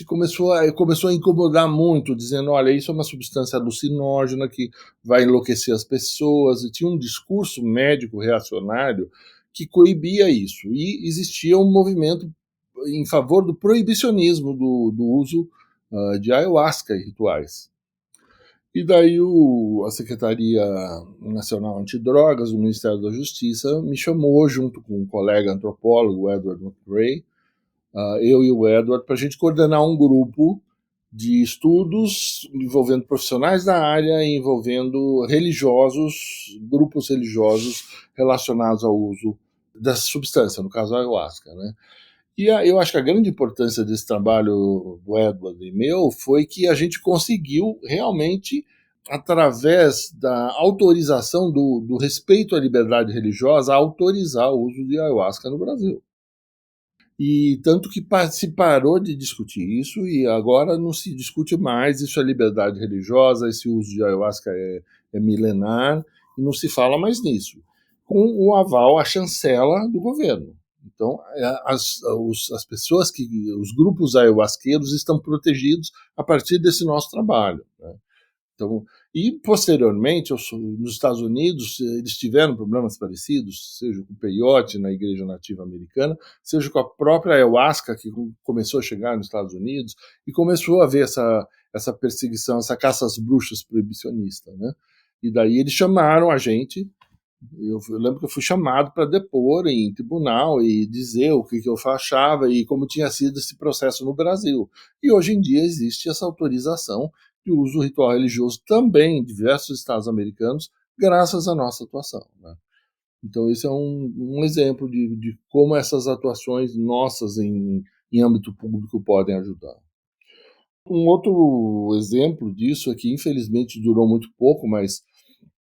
começou a incomodar muito, dizendo, olha, isso é uma substância alucinógena que vai enlouquecer as pessoas, e tinha um discurso médico reacionário que coibia isso, e existia um movimento em favor do proibicionismo do uso de ayahuasca em rituais. E daí a Secretaria Nacional Antidrogas do Ministério da Justiça me chamou, junto com um colega antropólogo, o Edward McRae, eu e o Edward, para a gente coordenar um grupo de estudos envolvendo profissionais da área e envolvendo religiosos, grupos religiosos relacionados ao uso dessa substância, no caso a ayahuasca, né? E eu acho que a grande importância desse trabalho do Edward e meu foi que a gente conseguiu realmente, através da autorização do respeito à liberdade religiosa, autorizar o uso de ayahuasca no Brasil. E tanto que se parou de discutir isso e agora não se discute mais, isso é liberdade religiosa, esse uso de ayahuasca é milenar e não se fala mais nisso, com o aval, a chancela do governo. Então, as pessoas, os grupos ayahuasqueiros estão protegidos a partir desse nosso trabalho, né? Então, e posteriormente, nos Estados Unidos, eles tiveram problemas parecidos, seja com o peyote na Igreja Nativa Americana, seja com a própria ayahuasca, que começou a chegar nos Estados Unidos, e começou a haver essa perseguição, essa caça às bruxas proibicionista, né? E daí eles chamaram a gente. Eu lembro que eu fui chamado para depor em tribunal e dizer o que eu achava e como tinha sido esse processo no Brasil. E hoje em dia existe essa autorização de uso ritual religioso também em diversos estados americanos, graças à nossa atuação, né? Então esse é um exemplo de como essas atuações nossas em âmbito público podem ajudar. Um outro exemplo disso é que infelizmente durou muito pouco, mas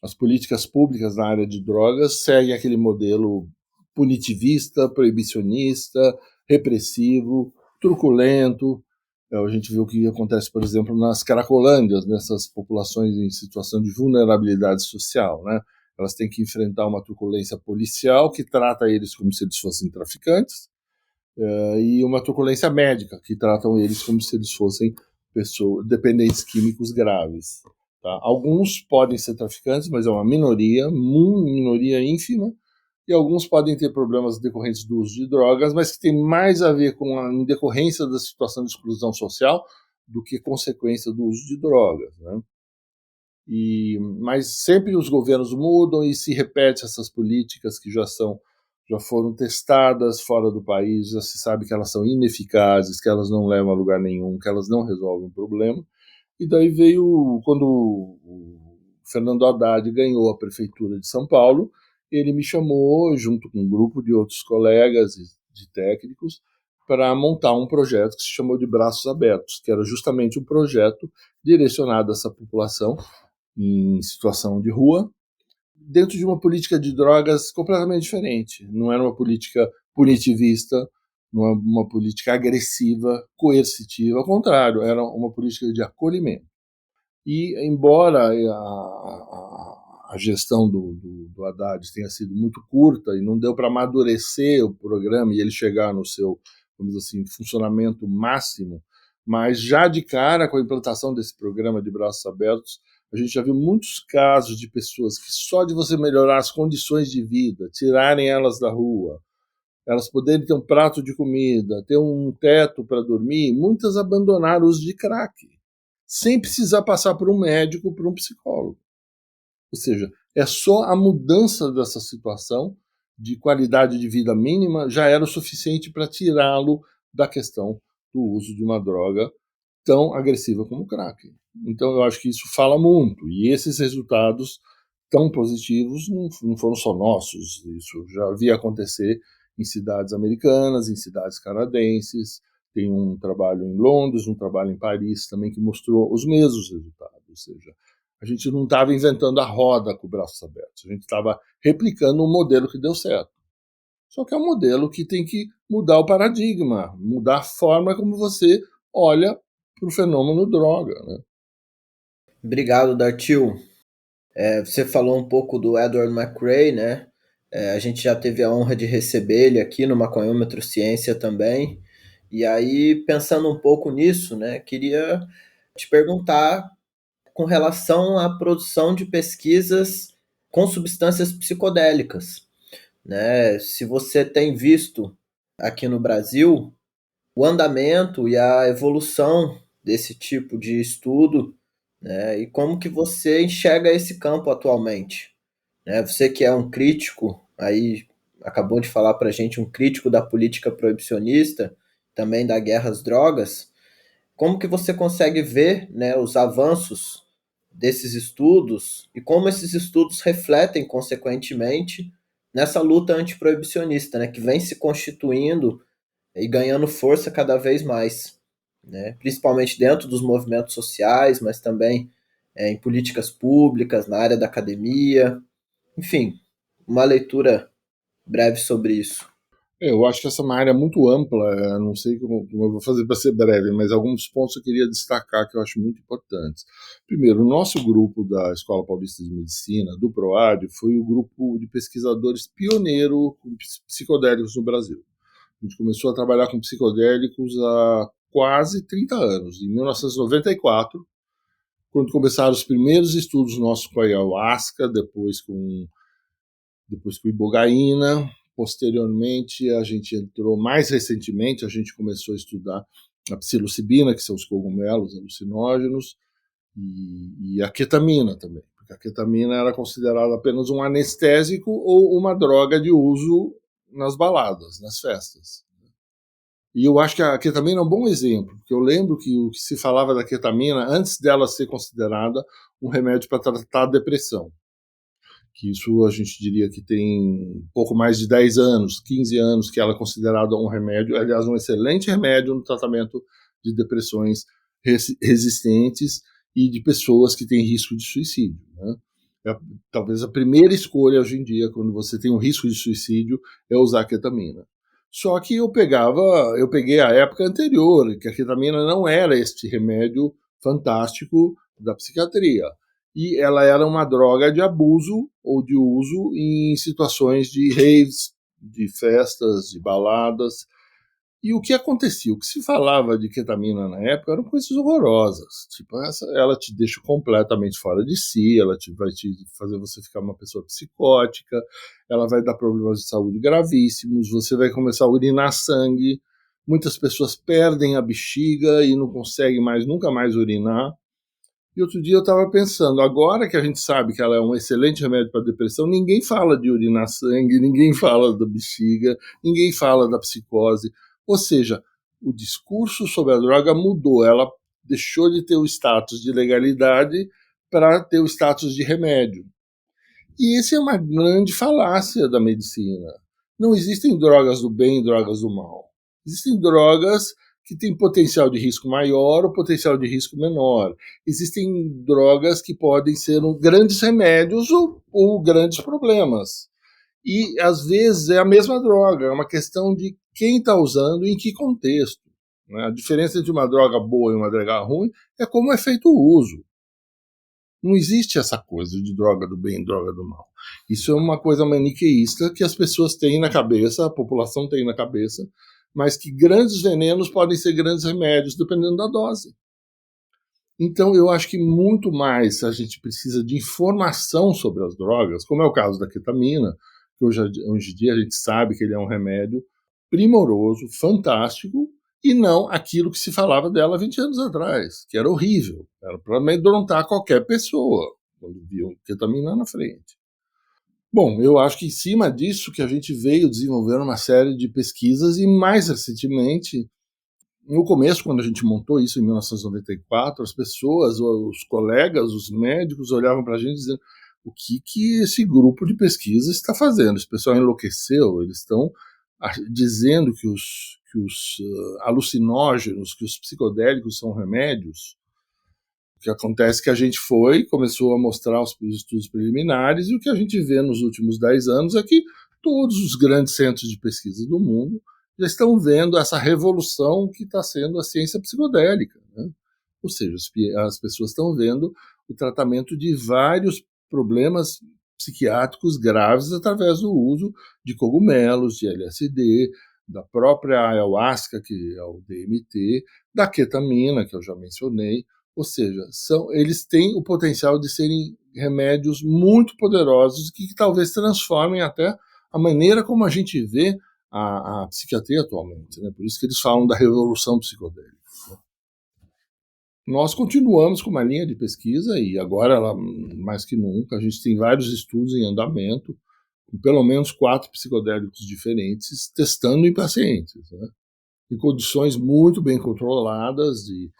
as políticas públicas na área de drogas seguem aquele modelo punitivista, proibicionista, repressivo, truculento, A gente vê o que acontece, por exemplo, nas Cracolândias, nessas populações em situação de vulnerabilidade social, né? Elas têm que enfrentar uma truculência policial que trata eles como se eles fossem traficantes, e uma truculência médica que tratam eles como se eles fossem pessoas dependentes químicos graves. Tá? Alguns podem ser traficantes, mas é uma minoria ínfima, e alguns podem ter problemas decorrentes do uso de drogas, mas que tem mais a ver com a decorrência da situação de exclusão social do que consequência do uso de drogas, né? Mas sempre os governos mudam e se repete essas políticas que já foram testadas fora do país, já se sabe que elas são ineficazes, que elas não levam a lugar nenhum, que elas não resolvem o problema. E daí veio, quando o Fernando Haddad ganhou a prefeitura de São Paulo, ele me chamou, junto com um grupo de outros colegas de técnicos, para montar um projeto que se chamou de Braços Abertos, que era justamente um projeto direcionado a essa população em situação de rua, dentro de uma política de drogas completamente diferente. Não era uma política punitivista, não era uma política agressiva, coercitiva, ao contrário, era uma política de acolhimento. E, embora a gestão do Haddad tenha sido muito curta e não deu para amadurecer o programa e ele chegar no seu, vamos dizer assim, funcionamento máximo, mas já de cara com a implantação desse programa de Braços Abertos, a gente já viu muitos casos de pessoas que só de você melhorar as condições de vida, tirarem elas da rua, elas poderem ter um prato de comida, ter um teto para dormir, muitas abandonaram o uso de crack, sem precisar passar por um médico, por um psicólogo. Ou seja, é só a mudança dessa situação de qualidade de vida mínima já era o suficiente para tirá-lo da questão do uso de uma droga tão agressiva como o crack. Então eu acho que isso fala muito, e esses resultados tão positivos não foram só nossos, isso já havia acontecer em cidades americanas, em cidades canadenses, tem um trabalho em Londres, um trabalho em Paris também que mostrou os mesmos resultados, ou seja, a gente não estava inventando a roda com Braços Abertos, a gente estava replicando um modelo que deu certo. Só que é um modelo que tem que mudar o paradigma, mudar a forma como você olha para o fenômeno droga, né? Obrigado, Dartil. Você falou um pouco do Edward McRae, né? A gente já teve a honra de receber ele aqui no Maconhômetro Ciência também. E aí, pensando um pouco nisso, né, queria te perguntar com relação à produção de pesquisas com substâncias psicodélicas, né? Se você tem visto aqui no Brasil o andamento e a evolução desse tipo de estudo, né? E como que você enxerga esse campo atualmente, né? Você que é um crítico, aí acabou de falar para a gente, um crítico da política proibicionista, também da guerra às drogas, como que você consegue ver, né, os avanços desses estudos e como esses estudos refletem, consequentemente, nessa luta antiproibicionista, né, que vem se constituindo e ganhando força cada vez mais, né, principalmente dentro dos movimentos sociais, mas também em políticas públicas, na área da academia, enfim, uma leitura breve sobre isso. Eu acho que essa é uma área muito ampla, não sei como eu vou fazer para ser breve, mas alguns pontos eu queria destacar que eu acho muito importantes. Primeiro, o nosso grupo da Escola Paulista de Medicina, do PROAD, foi o grupo de pesquisadores pioneiro com psicodélicos no Brasil. A gente começou a trabalhar com psicodélicos há quase 30 anos, em 1994, quando começaram os primeiros estudos nossos com a ayahuasca, depois com ibogaína. Posteriormente, a gente entrou, mais recentemente, a gente começou a estudar a psilocibina, que são os cogumelos alucinógenos, e a ketamina também, porque a ketamina era considerada apenas um anestésico ou uma droga de uso nas baladas, nas festas. E eu acho que a ketamina é um bom exemplo, porque eu lembro que o que se falava da ketamina antes dela ser considerada um remédio para tratar a depressão, que isso a gente diria que tem pouco mais de 10 anos, 15 anos, que ela é considerada um remédio, aliás, um excelente remédio no tratamento de depressões resistentes e de pessoas que têm risco de suicídio, né? Talvez a primeira escolha hoje em dia, quando você tem um risco de suicídio, é usar a ketamina. Só que eu peguei a época anterior, que a ketamina não era este remédio fantástico da psiquiatria. E ela era uma droga de abuso ou de uso em situações de raves, de festas, de baladas. E o que acontecia? O que se falava de ketamina na época eram coisas horrorosas. Tipo, ela te deixa completamente fora de si, vai te fazer você ficar uma pessoa psicótica, ela vai dar problemas de saúde gravíssimos, você vai começar a urinar sangue, muitas pessoas perdem a bexiga e não conseguem mais, nunca mais urinar. E outro dia eu estava pensando, agora que a gente sabe que ela é um excelente remédio para depressão, ninguém fala de urinar sangue, ninguém fala da bexiga, ninguém fala da psicose. Ou seja, o discurso sobre a droga mudou, ela deixou de ter o status de legalidade para ter o status de remédio. E essa é uma grande falácia da medicina. Não existem drogas do bem e drogas do mal. Existem drogas que têm potencial de risco maior ou potencial de risco menor. Existem drogas que podem ser grandes remédios ou grandes problemas. E, às vezes, é a mesma droga, é uma questão de quem está usando e em que contexto. Né? A diferença entre uma droga boa e uma droga ruim é como é feito o uso. Não existe essa coisa de droga do bem e droga do mal. Isso é uma coisa maniqueísta que as pessoas têm na cabeça, a população tem na cabeça, mas que grandes venenos podem ser grandes remédios, dependendo da dose. Então, eu acho que muito mais a gente precisa de informação sobre as drogas, como é o caso da ketamina, que hoje em dia a gente sabe que ele é um remédio primoroso, fantástico, e não aquilo que se falava dela 20 anos atrás, que era horrível. Era para amedrontar qualquer pessoa quando viam ketamina na frente. Bom, eu acho que em cima disso que a gente veio desenvolvendo uma série de pesquisas e mais recentemente, no começo, quando a gente montou isso em 1994, as pessoas, os colegas, os médicos olhavam para a gente dizendo o que esse grupo de pesquisa está fazendo? Esse pessoal enlouqueceu, eles estão dizendo que os alucinógenos, que os psicodélicos são remédios. O que acontece é que a gente começou a mostrar os estudos preliminares, e o que a gente vê nos últimos 10 anos é que todos os grandes centros de pesquisa do mundo já estão vendo essa revolução que está sendo a ciência psicodélica. Né? Ou seja, as pessoas estão vendo o tratamento de vários problemas psiquiátricos graves através do uso de cogumelos, de LSD, da própria ayahuasca, que é o DMT, da ketamina, que eu já mencionei. Ou seja, eles têm o potencial de serem remédios muito poderosos que talvez transformem até a maneira como a gente vê a psiquiatria atualmente. Né? Por isso que eles falam da revolução psicodélica. Né? Nós continuamos com uma linha de pesquisa e agora, mais que nunca, a gente tem vários estudos em andamento, com pelo menos 4 psicodélicos diferentes, testando em pacientes, né? Em condições muito bem controladas de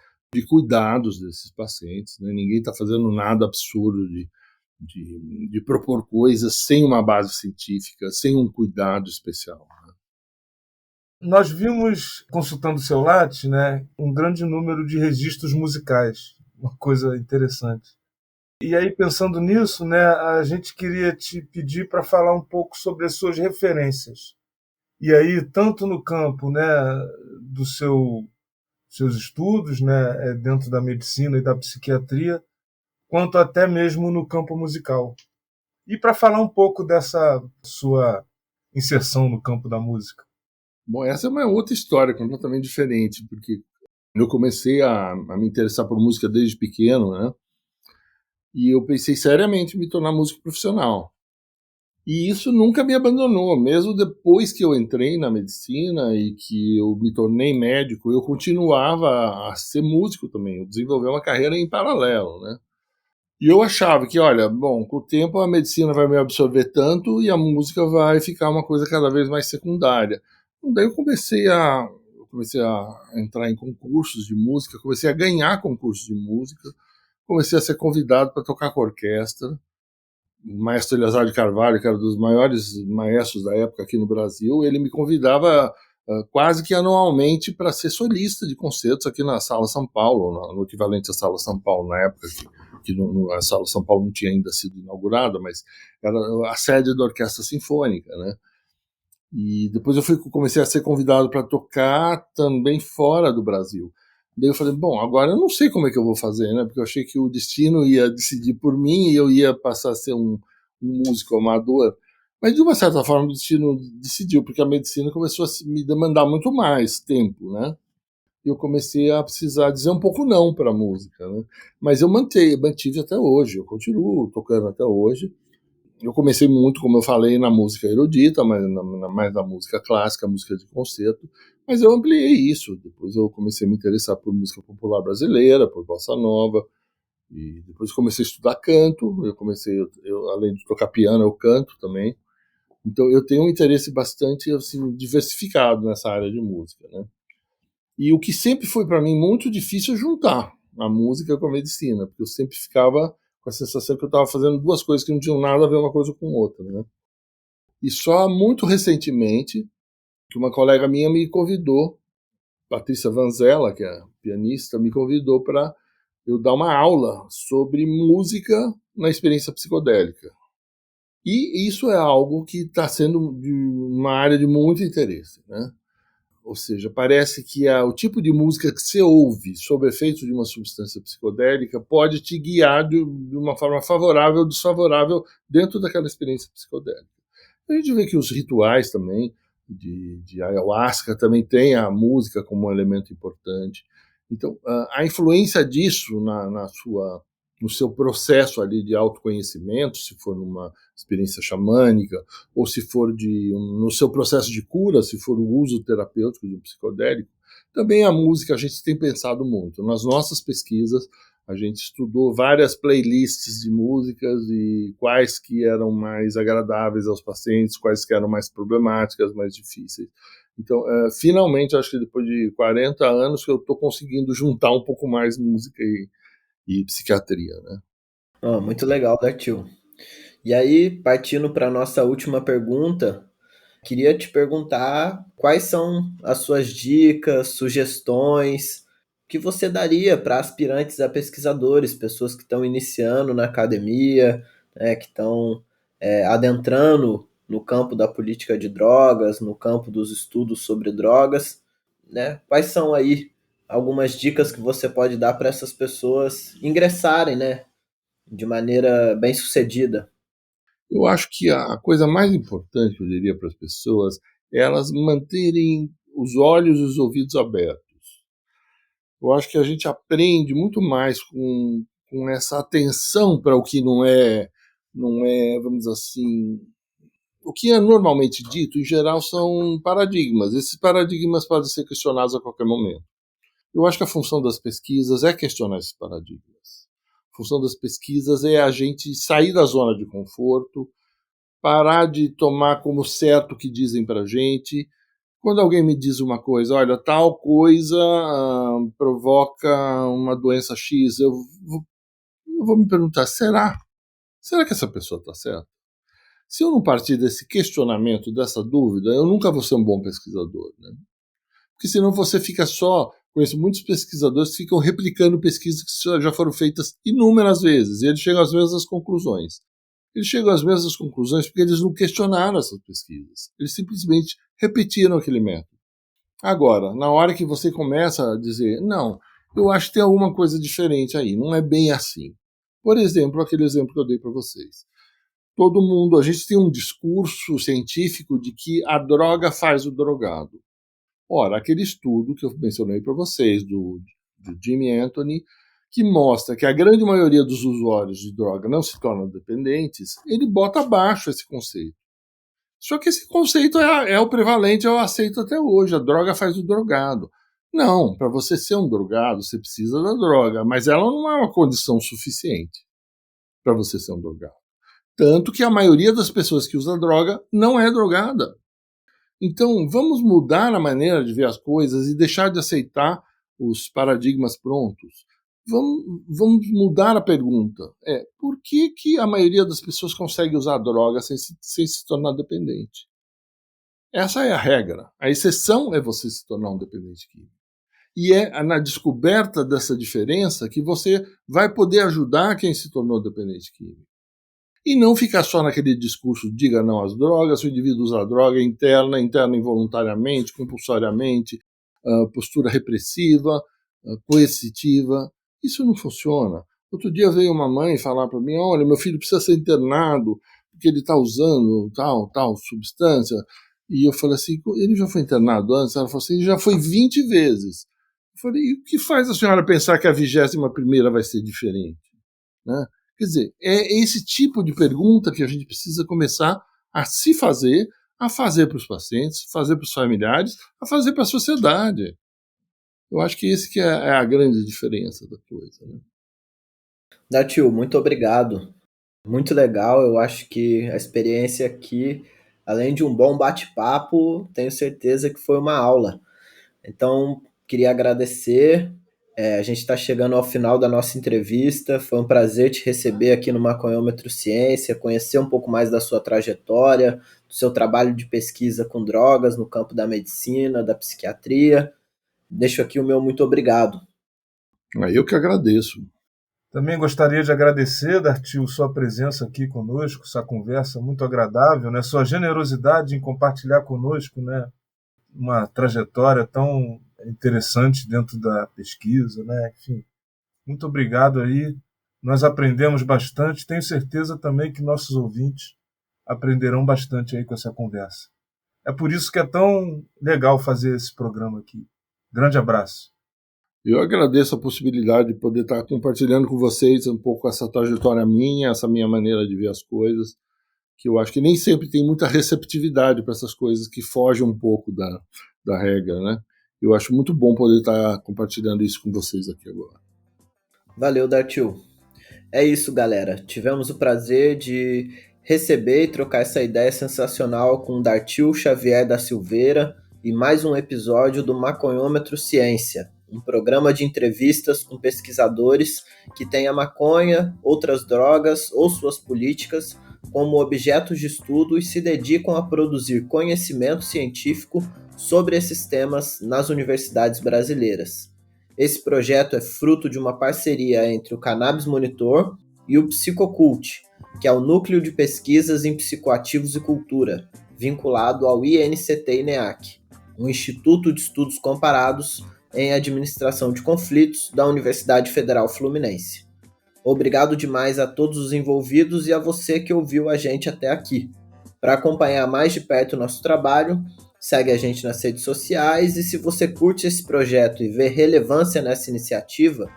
cuidados desses pacientes. Né? Ninguém está fazendo nada absurdo de propor coisas sem uma base científica, sem um cuidado especial. Né? Nós vimos, consultando o seu Lattes, né, um grande número de registros musicais, uma coisa interessante. E aí, pensando nisso, né, a gente queria te pedir para falar um pouco sobre as suas referências. E aí, tanto no campo, né, dos seus estudos, né, dentro da medicina e da psiquiatria, quanto até mesmo no campo musical. E para falar um pouco dessa sua inserção no campo da música. Bom, essa é uma outra história completamente diferente, porque eu comecei a me interessar por música desde pequeno, né? E eu pensei seriamente em me tornar músico profissional. E isso nunca me abandonou, mesmo depois que eu entrei na medicina e que eu me tornei médico, eu continuava a ser músico também, eu desenvolvi uma carreira em paralelo, né? E eu achava que, olha, bom, com o tempo a medicina vai me absorver tanto e a música vai ficar uma coisa cada vez mais secundária. Daí eu comecei a entrar em concursos de música, comecei a ganhar concursos de música, comecei a ser convidado para tocar com a orquestra. O maestro Eleazar de Carvalho, que era um dos maiores maestros da época aqui no Brasil, ele me convidava quase que anualmente para ser solista de concertos aqui na Sala São Paulo, no equivalente à Sala São Paulo, na época que a Sala São Paulo não tinha ainda sido inaugurada, mas era a sede da Orquestra Sinfônica, né? E depois comecei a ser convidado para tocar também fora do Brasil. Daí eu falei, bom, agora eu não sei como é que eu vou fazer, né? Porque eu achei que o destino ia decidir por mim e eu ia passar a ser um músico amador. Mas, de uma certa forma, o destino decidiu, porque a medicina começou a me demandar muito mais tempo, né? E eu comecei a precisar dizer um pouco não para a música, né? Mas eu mantive até hoje, eu continuo tocando até hoje. Eu comecei muito, como eu falei, na música erudita, mas mais na música clássica, música de concerto, mas eu ampliei isso. Depois eu comecei a me interessar por música popular brasileira, por bossa nova, e depois comecei a estudar canto. Além de tocar piano, eu canto também. Então eu tenho um interesse bastante assim, diversificado nessa área de música, né? E o que sempre foi para mim muito difícil é juntar a música com a medicina, porque eu sempre ficava com a sensação que eu estava fazendo duas coisas que não tinham nada a ver uma coisa com outra, né? E só muito recentemente que uma colega minha me convidou, Patrícia Vanzella, que é pianista, me convidou para eu dar uma aula sobre música na experiência psicodélica. E isso é algo que está sendo de uma área de muito interesse, né? Ou seja, parece que o tipo de música que você ouve sob efeito de uma substância psicodélica pode te guiar de uma forma favorável ou desfavorável dentro daquela experiência psicodélica. A gente vê que os rituais também de ayahuasca também tem a música como um elemento importante. Então, a influência disso no seu processo ali de autoconhecimento, se for numa experiência xamânica, ou se for no seu processo de cura, se for o uso terapêutico de um psicodélico, também a música a gente tem pensado muito. Nas nossas pesquisas, a gente estudou várias playlists de músicas e quais que eram mais agradáveis aos pacientes, quais que eram mais problemáticas, mais difíceis. Então, finalmente, acho que depois de 40 anos que eu estou conseguindo juntar um pouco mais música e psiquiatria, né? Oh, muito legal, Dartil. E aí, partindo para a nossa última pergunta, queria te perguntar quais são as suas dicas, sugestões que você daria para aspirantes a pesquisadores, pessoas que estão iniciando na academia, né, que estão adentrando no campo da política de drogas, no campo dos estudos sobre drogas, né? Quais são aí algumas dicas que você pode dar para essas pessoas ingressarem, né, de maneira bem sucedida? Eu acho que a coisa mais importante que eu diria para as pessoas é elas manterem os olhos e os ouvidos abertos. Eu acho que a gente aprende muito mais com essa atenção para o que não é, vamos dizer assim, o que é normalmente dito, em geral, são paradigmas. Esses paradigmas podem ser questionados a qualquer momento. Eu acho que a função das pesquisas é questionar esses paradigmas. A função das pesquisas é a gente sair da zona de conforto, parar de tomar como certo o que dizem para a gente. Quando alguém me diz uma coisa, olha, tal coisa provoca uma doença X, eu vou me perguntar, será? Será que essa pessoa está certa? Se eu não partir desse questionamento, dessa dúvida, eu nunca vou ser um bom pesquisador, né? Porque senão você fica só... Conheço muitos pesquisadores que ficam replicando pesquisas que já foram feitas inúmeras vezes, e eles chegam às mesmas conclusões. Eles chegam às mesmas conclusões porque eles não questionaram essas pesquisas. Eles simplesmente repetiram aquele método. Agora, na hora que você começa a dizer, não, eu acho que tem alguma coisa diferente aí, não é bem assim. Por exemplo, aquele exemplo que eu dei para vocês. Todo mundo, a gente tem um discurso científico de que a droga faz o drogado. Ora, aquele estudo que eu mencionei para vocês, do Jimmy Anthony, que mostra que a grande maioria dos usuários de droga não se tornam dependentes, ele bota abaixo esse conceito. Só que esse conceito é o prevalente, eu aceito até hoje. A droga faz o drogado. Não, para você ser um drogado, você precisa da droga, mas ela não é uma condição suficiente para você ser um drogado. Tanto que a maioria das pessoas que usa droga não é drogada. Então, vamos mudar a maneira de ver as coisas e deixar de aceitar os paradigmas prontos. Vamos mudar a pergunta. Por que a maioria das pessoas consegue usar droga sem se tornar dependente? Essa é a regra. A exceção é você se tornar um dependente químico. E é na descoberta dessa diferença que você vai poder ajudar quem se tornou dependente químico. e não ficar só naquele discurso diga não às drogas, se o indivíduo usa droga interna involuntariamente, compulsoriamente, postura repressiva, coercitiva. Isso não funciona. Outro dia veio uma mãe falar para mim, olha, meu filho precisa ser internado porque ele está usando tal substância. E eu falei assim, ele já foi internado antes? Ela falou assim, ele já foi 20 vezes. Eu falei, e o que faz a senhora pensar que a 21ª vai ser diferente? Né? Quer dizer, é esse tipo de pergunta que a gente precisa começar a se fazer, a fazer para os pacientes, fazer para os familiares, a fazer para a sociedade. Eu acho que esse que é a grande diferença da coisa. Né? Dartil, muito obrigado. Muito legal, eu acho que a experiência aqui, além de um bom bate-papo, tenho certeza que foi uma aula. Então, queria agradecer. A gente está chegando ao final da nossa entrevista. Foi um prazer te receber aqui no Maconhômetro Ciência, conhecer um pouco mais da sua trajetória, do seu trabalho de pesquisa com drogas no campo da medicina, da psiquiatria. Deixo aqui o meu muito obrigado. Eu que agradeço. Também gostaria de agradecer, Dartil, sua presença aqui conosco, essa conversa muito agradável, né? Sua generosidade em compartilhar conosco, né? Uma trajetória tão interessante dentro da pesquisa, né? Enfim, muito obrigado aí. Nós aprendemos bastante. Tenho certeza também que nossos ouvintes aprenderão bastante aí com essa conversa. É por isso que é tão legal fazer esse programa aqui. Grande abraço. Eu agradeço a possibilidade de poder estar compartilhando com vocês um pouco essa trajetória minha, essa minha maneira de ver as coisas, que eu acho que nem sempre tem muita receptividade para essas coisas que fogem um pouco da regra, né? Eu acho muito bom poder estar compartilhando isso com vocês aqui agora. Valeu, Dartil. É isso, galera. Tivemos o prazer de receber e trocar essa ideia sensacional com o Dartil Xavier da Silveira e mais um episódio do Maconhômetro Ciência, um programa de entrevistas com pesquisadores que têm a maconha, outras drogas ou suas políticas como objetos de estudo e se dedicam a produzir conhecimento científico sobre esses temas nas universidades brasileiras. Esse projeto é fruto de uma parceria entre o Cannabis Monitor e o Psicocult, que é o Núcleo de Pesquisas em Psicoativos e Cultura, vinculado ao INCT-INEAC, um Instituto de Estudos Comparados em Administração de Conflitos da Universidade Federal Fluminense. Obrigado demais a todos os envolvidos e a você que ouviu a gente até aqui. Para acompanhar mais de perto o nosso trabalho, segue a gente nas redes sociais e se você curte esse projeto e vê relevância nessa iniciativa,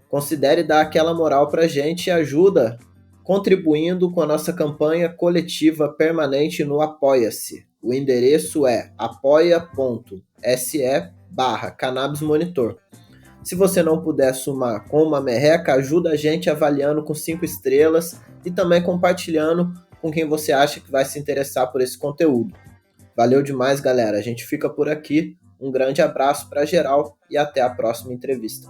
considere dar aquela moral para a gente e ajuda contribuindo com a nossa campanha coletiva permanente no Apoia-se. O endereço é apoia.se/Cannabis Monitor. Se você não puder somar com uma merreca, ajuda a gente avaliando com 5 estrelas e também compartilhando com quem você acha que vai se interessar por esse conteúdo. Valeu demais, galera. A gente fica por aqui. Um grande abraço para geral e até a próxima entrevista.